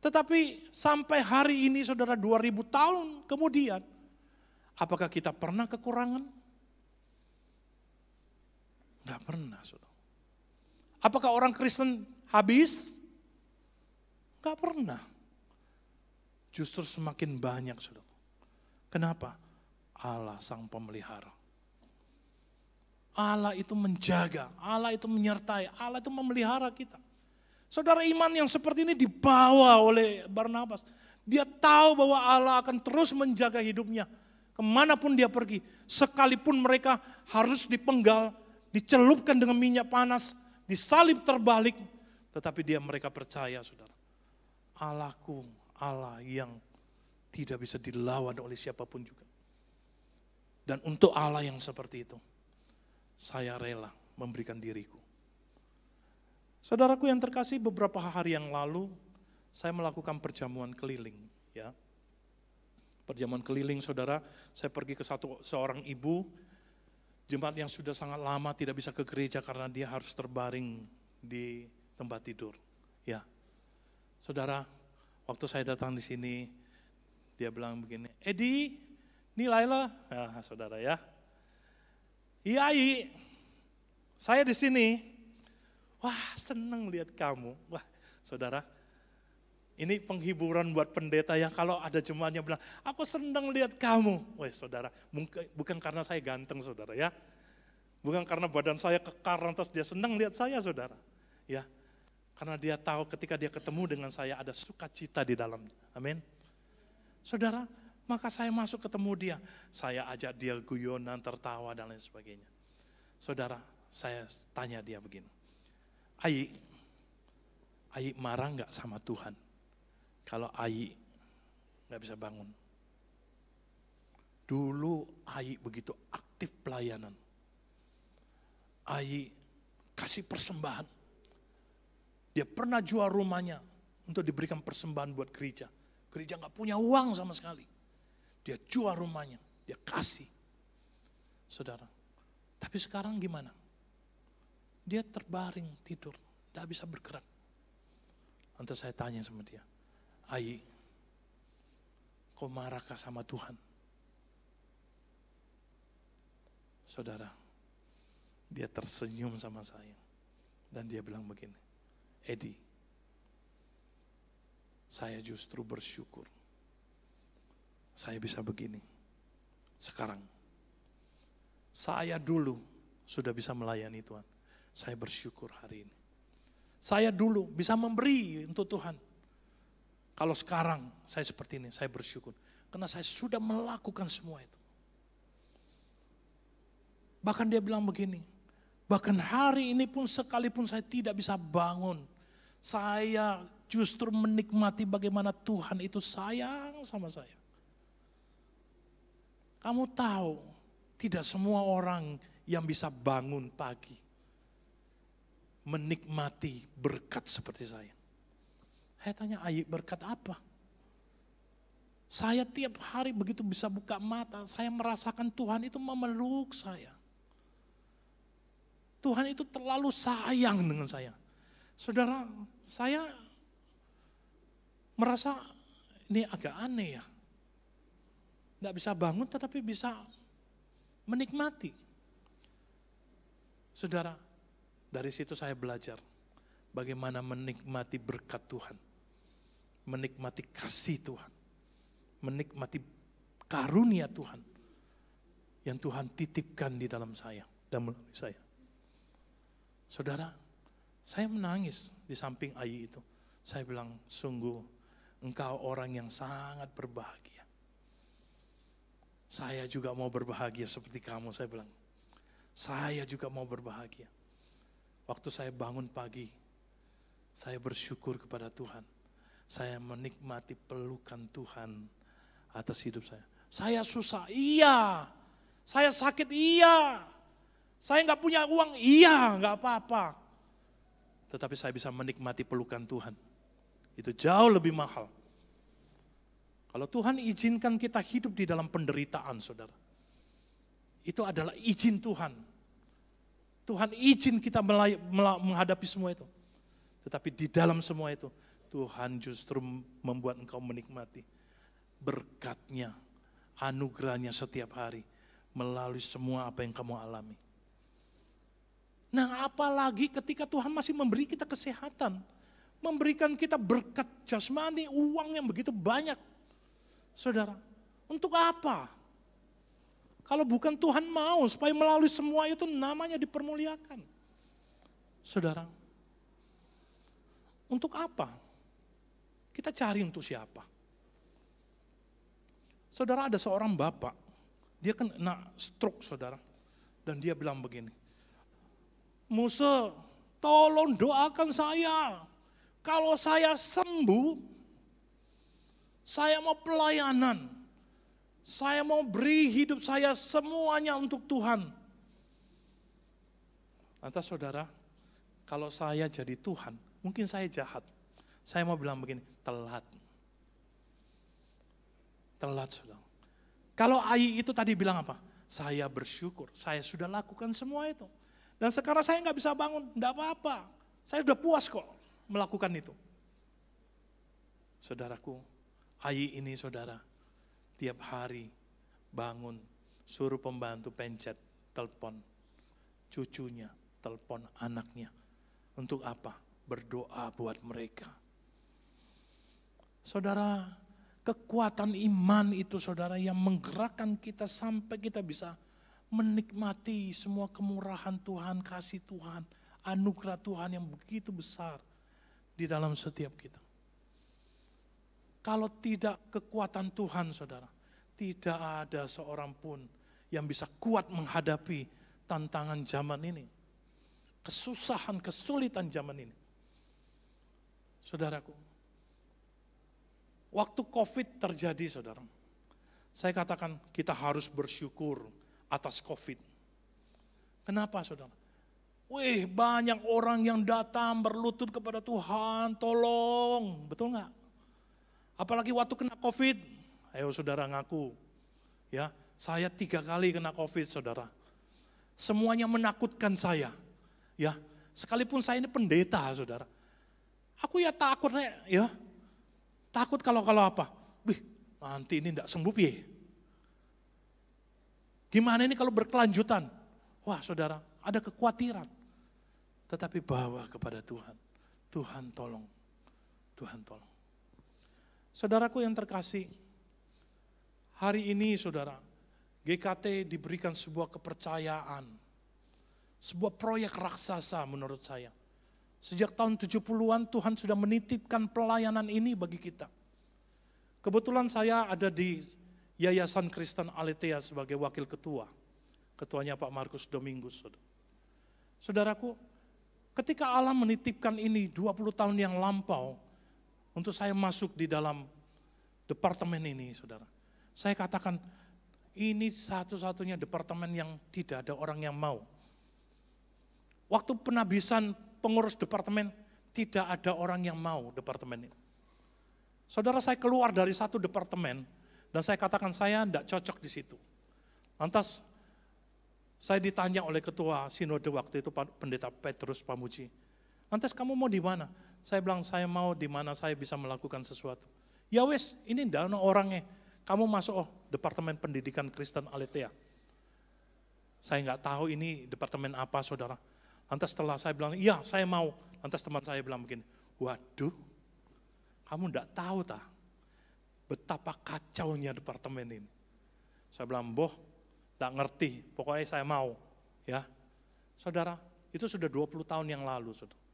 Tetapi sampai hari ini saudara 2000 tahun kemudian, apakah kita pernah kekurangan? Enggak pernah saudara. Apakah orang Kristen habis? Enggak pernah. Justru semakin banyak saudara. Kenapa? Allah sang pemelihara. Allah itu menjaga, Allah itu menyertai, Allah itu memelihara kita. Saudara, iman yang seperti ini dibawa oleh Barnabas. Dia tahu bahwa Allah akan terus menjaga hidupnya. Kemanapun dia pergi, sekalipun mereka harus dipenggal, dicelupkan dengan minyak panas, disalib terbalik. Tetapi mereka percaya saudara, Allahku, Allah yang tidak bisa dilawan oleh siapapun juga. Dan untuk Allah yang seperti itu, saya rela memberikan diriku. Saudaraku yang terkasih, beberapa hari yang lalu saya melakukan perjamuan keliling. Ya, perjamuan keliling, saudara, saya pergi ke seorang ibu, jemaat yang sudah sangat lama tidak bisa ke gereja karena dia harus terbaring di tempat tidur. Ya, saudara, waktu saya datang di sini, dia bilang begini, Edi, ini Laila, ya, saudara ya. Iya, saya di sini. Wah, senang lihat kamu. Wah, saudara, ini penghiburan buat pendeta yang kalau ada jemaatnya bilang, aku senang lihat kamu. Wah, saudara, bukan karena saya ganteng, saudara ya. Bukan karena badan saya kekar, lantas dia senang lihat saya, saudara. Ya, karena dia tahu ketika dia ketemu dengan saya ada sukacita di dalamnya. Amin. Saudara, maka saya masuk ketemu dia. Saya ajak dia guyonan, tertawa dan lain sebagainya. Saudara, saya tanya dia begini. Ayi marah gak sama Tuhan? Kalau Ayi gak bisa bangun. Dulu Ayi begitu aktif pelayanan. Ayi kasih persembahan. Dia pernah jual rumahnya untuk diberikan persembahan buat gereja. Gereja gak punya uang sama sekali. Dia jual rumahnya, dia kasih. Saudara, tapi sekarang gimana? Dia terbaring, tidur, tidak bisa bergerak. Lantas saya tanya sama dia, Ayi, kau marahkah sama Tuhan? Saudara, dia tersenyum sama saya. Dan dia bilang begini, Edi, saya justru bersyukur. Saya bisa begini. Sekarang, saya dulu sudah bisa melayani Tuhan. Saya bersyukur hari ini. Saya dulu bisa memberi untuk Tuhan. Kalau sekarang saya seperti ini, saya bersyukur. Karena saya sudah melakukan semua itu. Bahkan dia bilang begini, bahkan hari ini pun sekalipun saya tidak bisa bangun, saya justru menikmati bagaimana Tuhan itu sayang sama saya. Kamu tahu, tidak semua orang yang bisa bangun pagi menikmati berkat seperti saya. Saya tanya, Ayi, berkat apa? Saya tiap hari begitu bisa buka mata, saya merasakan Tuhan itu memeluk saya. Tuhan itu terlalu sayang dengan saya. Saudara, saya merasa ini agak aneh ya. Tidak bisa bangun tetapi bisa menikmati. Saudara, dari situ saya belajar bagaimana menikmati berkat Tuhan. Menikmati kasih Tuhan. Menikmati karunia Tuhan. Yang Tuhan titipkan di dalam saya dan melalui saya. Saudara, saya menangis di samping Ayi itu. Saya bilang, sungguh engkau orang yang sangat berbahagia. Saya juga mau berbahagia seperti kamu, saya bilang. Saya juga mau berbahagia. Waktu saya bangun pagi, saya bersyukur kepada Tuhan. Saya menikmati pelukan Tuhan atas hidup saya. Saya susah, iya. Saya sakit, iya. Saya nggak punya uang, iya, nggak apa-apa. Tetapi saya bisa menikmati pelukan Tuhan. Itu jauh lebih mahal. Kalau Tuhan izinkan kita hidup di dalam penderitaan, saudara. Itu adalah izin Tuhan. Tuhan izin kita menghadapi semua itu. Tetapi di dalam semua itu, Tuhan justru membuat engkau menikmati berkatnya, anugerahnya setiap hari. Melalui semua apa yang kamu alami. Nah, apalagi ketika Tuhan masih memberi kita kesehatan. Memberikan kita berkat jasmani, uang yang begitu banyak. Saudara, untuk apa? Kalau bukan Tuhan mau supaya melalui semua itu namanya dipermuliakan. Saudara, untuk apa? Kita cari untuk siapa? Saudara, ada seorang bapak, dia kena stroke, saudara. Dan dia bilang begini, Musa, tolong doakan saya. Kalau saya sembuh, Saya mau pelayanan. Saya mau beri hidup saya semuanya untuk Tuhan. Lantas saudara, kalau saya jadi Tuhan, mungkin saya jahat. Saya mau bilang begini, telat. Telat saudara. Kalau Ai itu tadi bilang apa? Saya bersyukur, saya sudah lakukan semua itu. Dan sekarang saya nggak bisa bangun, enggak apa-apa. Saya sudah puas kok melakukan itu. Saudaraku, Ai ini saudara, tiap hari bangun, suruh pembantu pencet, telepon cucunya, telepon anaknya. Untuk apa? Berdoa buat mereka. Saudara, kekuatan iman itu saudara yang menggerakkan kita sampai kita bisa menikmati semua kemurahan Tuhan, kasih Tuhan, anugerah Tuhan yang begitu besar di dalam setiap kita. Kalau tidak kekuatan Tuhan saudara, tidak ada seorang pun yang bisa kuat menghadapi tantangan zaman ini. Kesusahan, kesulitan zaman ini. Saudaraku, waktu COVID terjadi saudara, saya katakan kita harus bersyukur atas COVID. Kenapa saudara? Wih, banyak orang yang datang berlutut kepada Tuhan, tolong, betul nggak? Apalagi waktu kena COVID, ayo saudara ngaku, ya saya 3 kali kena COVID saudara. Semuanya menakutkan saya, ya sekalipun saya ini pendeta saudara. Aku ya takut ya, takut kalau apa, wih nanti ini enggak sembuh ya. Gimana ini kalau berkelanjutan? Wah saudara, ada kekhawatiran. Tetapi bawa kepada Tuhan, Tuhan tolong, Tuhan tolong. Saudaraku yang terkasih, hari ini saudara, GKT diberikan sebuah kepercayaan, sebuah proyek raksasa menurut saya. Sejak tahun 70-an Tuhan sudah menitipkan pelayanan ini bagi kita. Kebetulan saya ada di Yayasan Kristen Aletheia sebagai wakil ketua. Ketuanya Pak Markus Domingus. Saudaraku, ketika Allah menitipkan ini 20 tahun yang lampau, untuk saya masuk di dalam departemen ini, saudara. Saya katakan, ini satu-satunya departemen yang tidak ada orang yang mau. Waktu penabisan pengurus departemen, tidak ada orang yang mau departemen ini. Saudara, saya keluar dari satu departemen, dan saya katakan saya tidak cocok di situ. Lantas, saya ditanya oleh ketua sinode waktu itu, Pendeta Petrus Pamuji. Lantas kamu mau di mana? Saya bilang saya mau di mana saya bisa melakukan sesuatu. Ya wes, ini tidak ada orangnya. Kamu masuk Departemen Pendidikan Kristen Aletheia. Saya nggak tahu ini departemen apa saudara. Lantas setelah saya bilang, iya saya mau. Lantas teman saya bilang begini, waduh, kamu nggak tahu tak betapa kacaunya departemen ini. Saya bilang, boh, nggak ngerti, pokoknya saya mau. Ya, saudara, itu sudah 20 tahun yang lalu, saudara.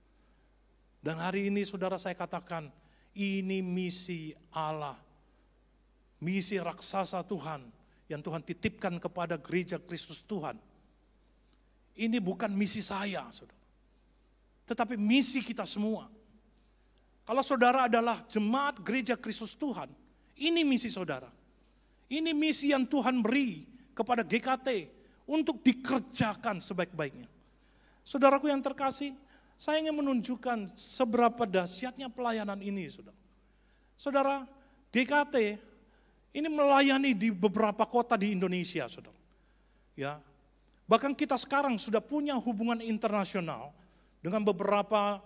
Dan hari ini saudara saya katakan, ini misi Allah, misi raksasa Tuhan, yang Tuhan titipkan kepada gereja Kristus Tuhan. Ini bukan misi saya, saudara. Tetapi misi kita semua. Kalau saudara adalah jemaat gereja Kristus Tuhan, ini misi saudara. Ini misi yang Tuhan beri kepada GKT untuk dikerjakan sebaik-baiknya. Saudaraku yang terkasih, saya ingin menunjukkan seberapa dahsyatnya pelayanan ini, saudara. Saudara, GKT ini melayani di beberapa kota di Indonesia, saudara. Ya, bahkan kita sekarang sudah punya hubungan internasional dengan beberapa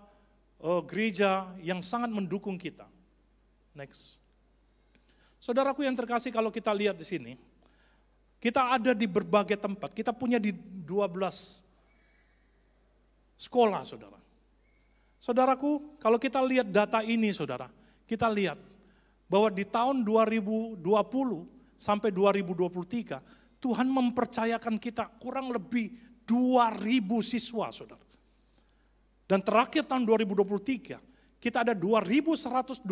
gereja yang sangat mendukung kita. Next. Saudaraku yang terkasih, kalau kita lihat di sini, kita ada di berbagai tempat. Kita punya di 12 sekolah, saudara. Saudaraku, kalau kita lihat data ini, saudara, kita lihat bahwa di tahun 2020 sampai 2023, Tuhan mempercayakan kita kurang lebih 2.000 siswa, saudara. Dan terakhir tahun 2023, kita ada 2.124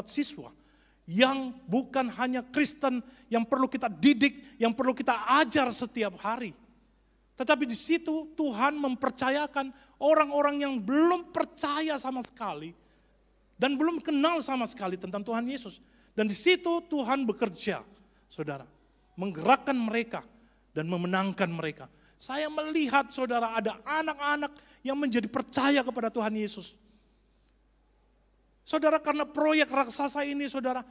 siswa yang bukan hanya Kristen, yang perlu kita didik, yang perlu kita ajar setiap hari. Tetapi di situ Tuhan mempercayakan orang-orang yang belum percaya sama sekali dan belum kenal sama sekali tentang Tuhan Yesus. Dan di situ Tuhan bekerja, saudara. Menggerakkan mereka dan memenangkan mereka. Saya melihat saudara ada anak-anak yang menjadi percaya kepada Tuhan Yesus. Saudara, karena proyek raksasa ini saudara,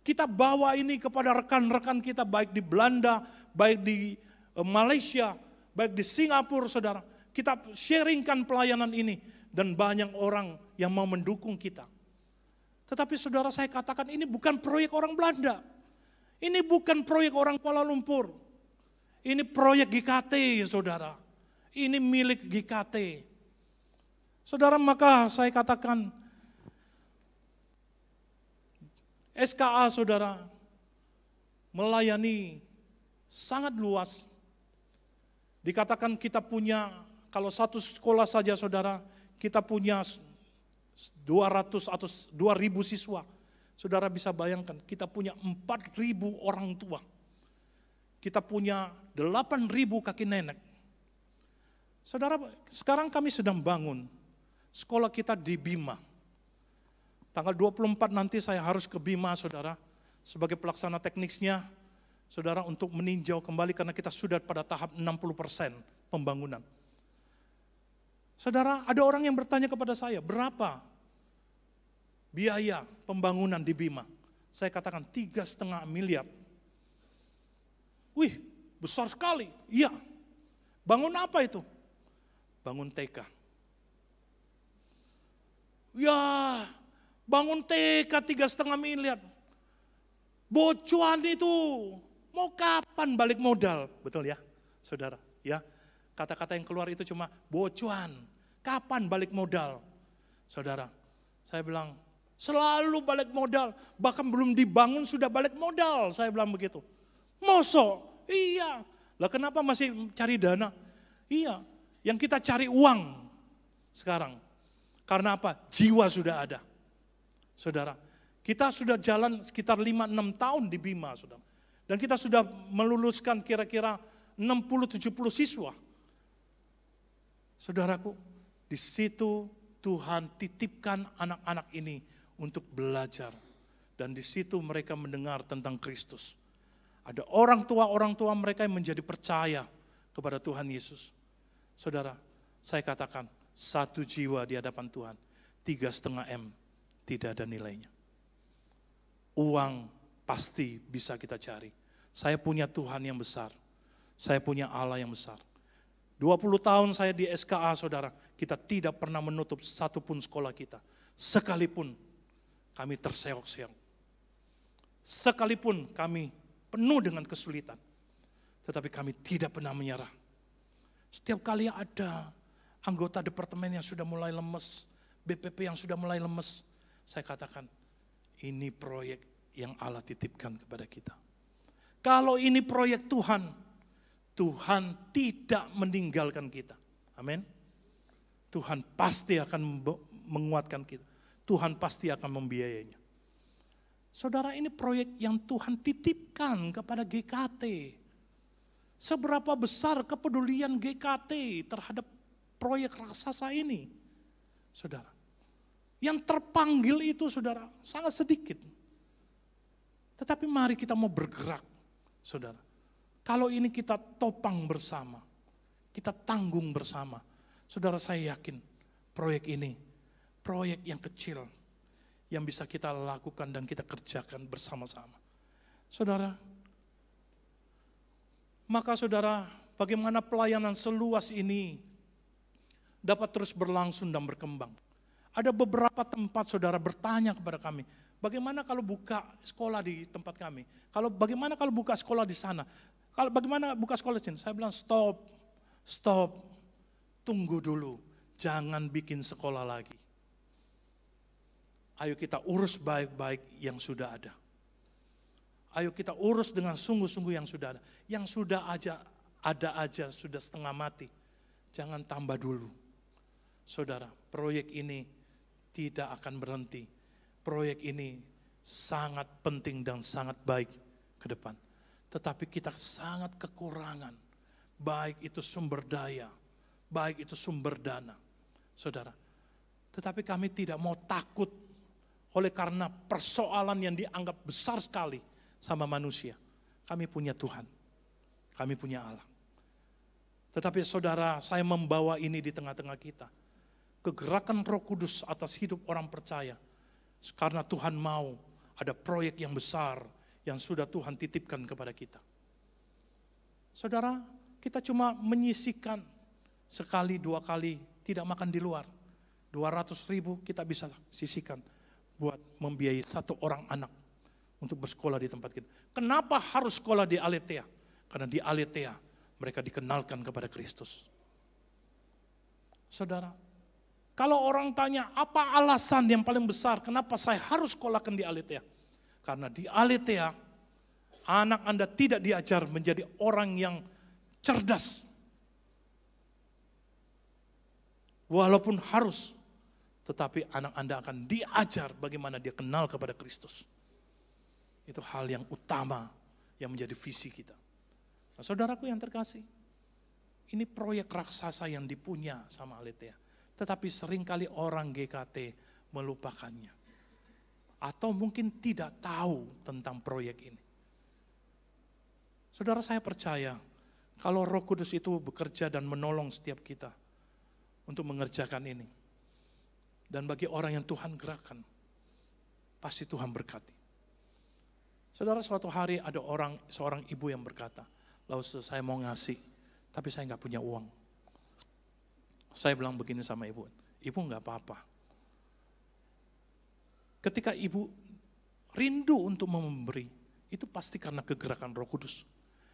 kita bawa ini kepada rekan-rekan kita baik di Belanda, baik di Malaysia, baik di Singapura saudara. Kita sharingkan pelayanan ini dan banyak orang yang mau mendukung kita. Tetapi saudara, saya katakan ini bukan proyek orang Belanda. Ini bukan proyek orang Kuala Lumpur. Ini proyek GKT saudara. Ini milik GKT. Saudara, maka saya katakan SKA saudara melayani sangat luas. Dikatakan kita punya, kalau satu sekolah saja saudara, kita punya 200 atau 2.000 siswa. Saudara bisa bayangkan, kita punya 4.000 orang tua. Kita punya 8.000 kaki nenek. Saudara, sekarang kami sedang bangun sekolah kita di Bima. Tanggal 24 nanti saya harus ke Bima saudara, sebagai pelaksana teknisnya, saudara, untuk meninjau kembali karena kita sudah pada tahap 60% pembangunan. Saudara, ada orang yang bertanya kepada saya, berapa biaya pembangunan di Bima? Saya katakan 3,5 miliar. Wih, besar sekali. Iya. Bangun apa itu? Bangun TK. Ya, bangun TK 3,5 miliar. Bocuan itu. Mau kapan balik modal? Betul ya, saudara? Ya, kata-kata yang keluar itu cuma bocuan. Kapan balik modal? Saudara, saya bilang, selalu balik modal. Bahkan belum dibangun sudah balik modal. Saya bilang begitu. Mosok? Iya. Lah kenapa masih cari dana? Iya. Yang kita cari uang sekarang. Karena apa? Jiwa sudah ada. Saudara, kita sudah jalan sekitar 5-6 tahun di Bima, saudara. Dan kita sudah meluluskan kira-kira 60-70 siswa. Saudaraku, di situ Tuhan titipkan anak-anak ini untuk belajar. Dan di situ mereka mendengar tentang Kristus. Ada orang tua mereka yang menjadi percaya kepada Tuhan Yesus. Saudara, saya katakan, 1 jiwa di hadapan Tuhan, 3,5 M, tidak ada nilainya. Uang pasti bisa kita cari. Saya punya Tuhan yang besar. Saya punya Allah yang besar. 20 tahun saya di SKA saudara, kita tidak pernah menutup satupun sekolah kita. Sekalipun kami terseok-seok. Sekalipun kami penuh dengan kesulitan. Tetapi kami tidak pernah menyerah. Setiap kali ada anggota departemen yang sudah mulai lemes, BPP yang sudah mulai lemes, saya katakan, ini proyek yang Allah titipkan kepada kita. Kalau ini proyek Tuhan, Tuhan tidak meninggalkan kita. Amin. Tuhan pasti akan menguatkan kita. Tuhan pasti akan membiayainya. Saudara, ini proyek yang Tuhan titipkan kepada GKT. Seberapa besar kepedulian GKT terhadap proyek raksasa ini? Saudara, yang terpanggil itu saudara sangat sedikit. Tetapi mari kita mau bergerak, saudara. Kalau ini kita topang bersama, kita tanggung bersama. Saudara, saya yakin proyek ini, proyek yang kecil, yang bisa kita lakukan dan kita kerjakan bersama-sama. Saudara, maka saudara, bagaimana pelayanan seluas ini dapat terus berlangsung dan berkembang. Ada beberapa tempat saudara bertanya kepada kami, bagaimana kalau buka sekolah di tempat kami? Bagaimana kalau buka sekolah di sana? Bagaimana buka sekolah di sini? Saya bilang stop, tunggu dulu, jangan bikin sekolah lagi. Ayo kita urus baik-baik yang sudah ada. Ayo kita urus dengan sungguh-sungguh yang sudah ada. Yang sudah ada aja sudah setengah mati. Jangan tambah dulu. Saudara, proyek ini tidak akan berhenti. Proyek ini sangat penting dan sangat baik ke depan. Tetapi kita sangat kekurangan. Baik itu sumber daya, baik itu sumber dana. Saudara, tetapi kami tidak mau takut oleh karena persoalan yang dianggap besar sekali sama manusia. Kami punya Tuhan, kami punya Allah. Tetapi saudara, saya membawa ini di tengah-tengah kita. Kegerakan Roh Kudus atas hidup orang percaya. Karena Tuhan mau ada proyek yang besar yang sudah Tuhan titipkan kepada kita. Saudara, kita cuma menyisihkan sekali, 2 kali tidak makan di luar. 200.000 kita bisa sisihkan buat membiayai 1 orang anak untuk bersekolah di tempat kita. Kenapa harus sekolah di Aletheia? Karena di Aletheia mereka dikenalkan kepada Kristus. Saudara, kalau orang tanya apa alasan yang paling besar kenapa saya harus sekolahkan di Aletheia? Karena di Aletheia anak Anda tidak diajar menjadi orang yang cerdas. Walaupun harus, tetapi anak Anda akan diajar bagaimana dia kenal kepada Kristus. Itu hal yang utama yang menjadi visi kita. Nah, saudaraku yang terkasih, ini proyek raksasa yang dipunya sama Aletheia. Tetapi seringkali orang GKT melupakannya. Atau mungkin tidak tahu tentang proyek ini. Saudara, saya percaya kalau Roh Kudus itu bekerja dan menolong setiap kita untuk mengerjakan ini. Dan bagi orang yang Tuhan gerakkan, pasti Tuhan berkati. Saudara, suatu hari ada seorang ibu yang berkata, lalu saya mau ngasih, tapi saya nggak punya uang. Saya bilang begini sama ibu nggak apa-apa. Ketika ibu rindu untuk memberi, itu pasti karena kegerakan Roh Kudus.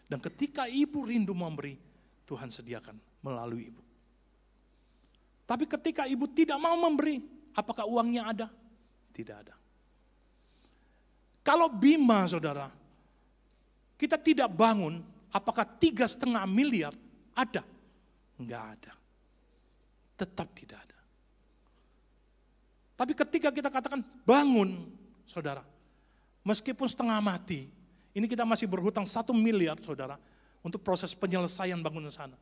Dan ketika ibu rindu memberi, Tuhan sediakan melalui ibu. Tapi ketika ibu tidak mau memberi, apakah uangnya ada? Tidak ada. Kalau Bima, saudara, kita tidak bangun, apakah 3,5 miliar ada? Enggak ada. Tetap tidak ada. Tapi ketika kita katakan bangun, saudara, meskipun setengah mati, ini kita masih berhutang 1 miliar, saudara, untuk proses penyelesaian bangunan sana.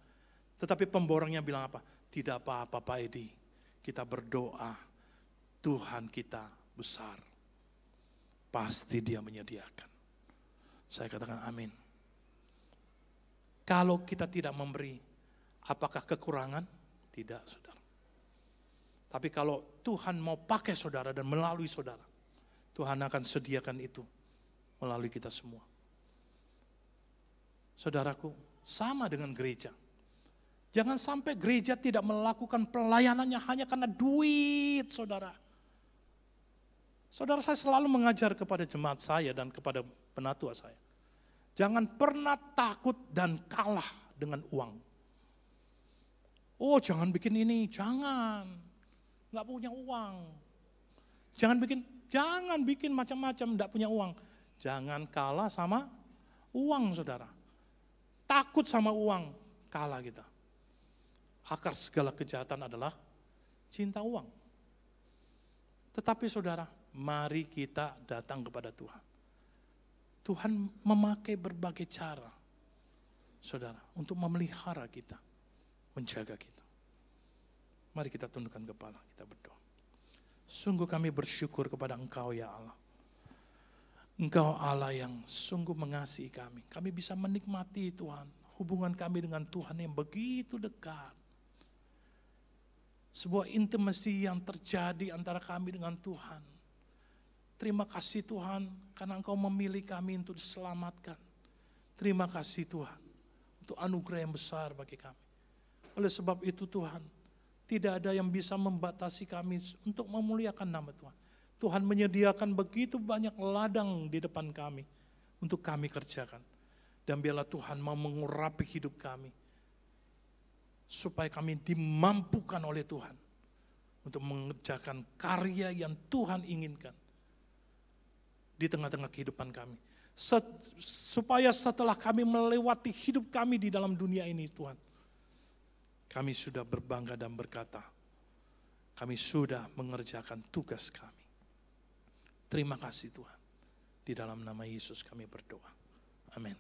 Tetapi pemborongnya bilang apa? Tidak apa-apa Pak Edi, kita berdoa, Tuhan kita besar. Pasti Dia menyediakan. Saya katakan amin. Kalau kita tidak memberi, apakah kekurangan? Tidak, saudara. Tapi kalau Tuhan mau pakai saudara dan melalui saudara, Tuhan akan sediakan itu melalui kita semua. Saudaraku, sama dengan gereja. Jangan sampai gereja tidak melakukan pelayanannya hanya karena duit, saudara. Saudara, saya selalu mengajar kepada jemaat saya dan kepada penatua saya. Jangan pernah takut dan kalah dengan uang. Oh, jangan bikin ini, jangan. Nggak punya uang. Jangan bikin macam-macam, nggak punya uang. Jangan kalah sama uang, saudara. Takut sama uang, kalah kita. Akar segala kejahatan adalah cinta uang. Tetapi saudara, mari kita datang kepada Tuhan. Tuhan memakai berbagai cara, saudara, untuk memelihara kita, menjaga kita. Mari kita tundukkan kepala, kita berdoa. Sungguh kami bersyukur kepada Engkau ya Allah. Engkau Allah yang sungguh mengasihi kami. Kami bisa menikmati Tuhan, hubungan kami dengan Tuhan yang begitu dekat. Sebuah intimasi yang terjadi antara kami dengan Tuhan. Terima kasih Tuhan, karena Engkau memilih kami untuk diselamatkan. Terima kasih Tuhan, untuk anugerah yang besar bagi kami. Oleh sebab itu Tuhan, tidak ada yang bisa membatasi kami untuk memuliakan nama Tuhan. Tuhan menyediakan begitu banyak ladang di depan kami, untuk kami kerjakan. Dan biarlah Tuhan mau mengurapi hidup kami, supaya kami dimampukan oleh Tuhan untuk mengerjakan karya yang Tuhan inginkan di tengah-tengah kehidupan kami. Supaya setelah kami melewati hidup kami di dalam dunia ini Tuhan, kami sudah berbangga dan berkata, kami sudah mengerjakan tugas kami. Terima kasih Tuhan. Di dalam nama Yesus kami berdoa. Amin.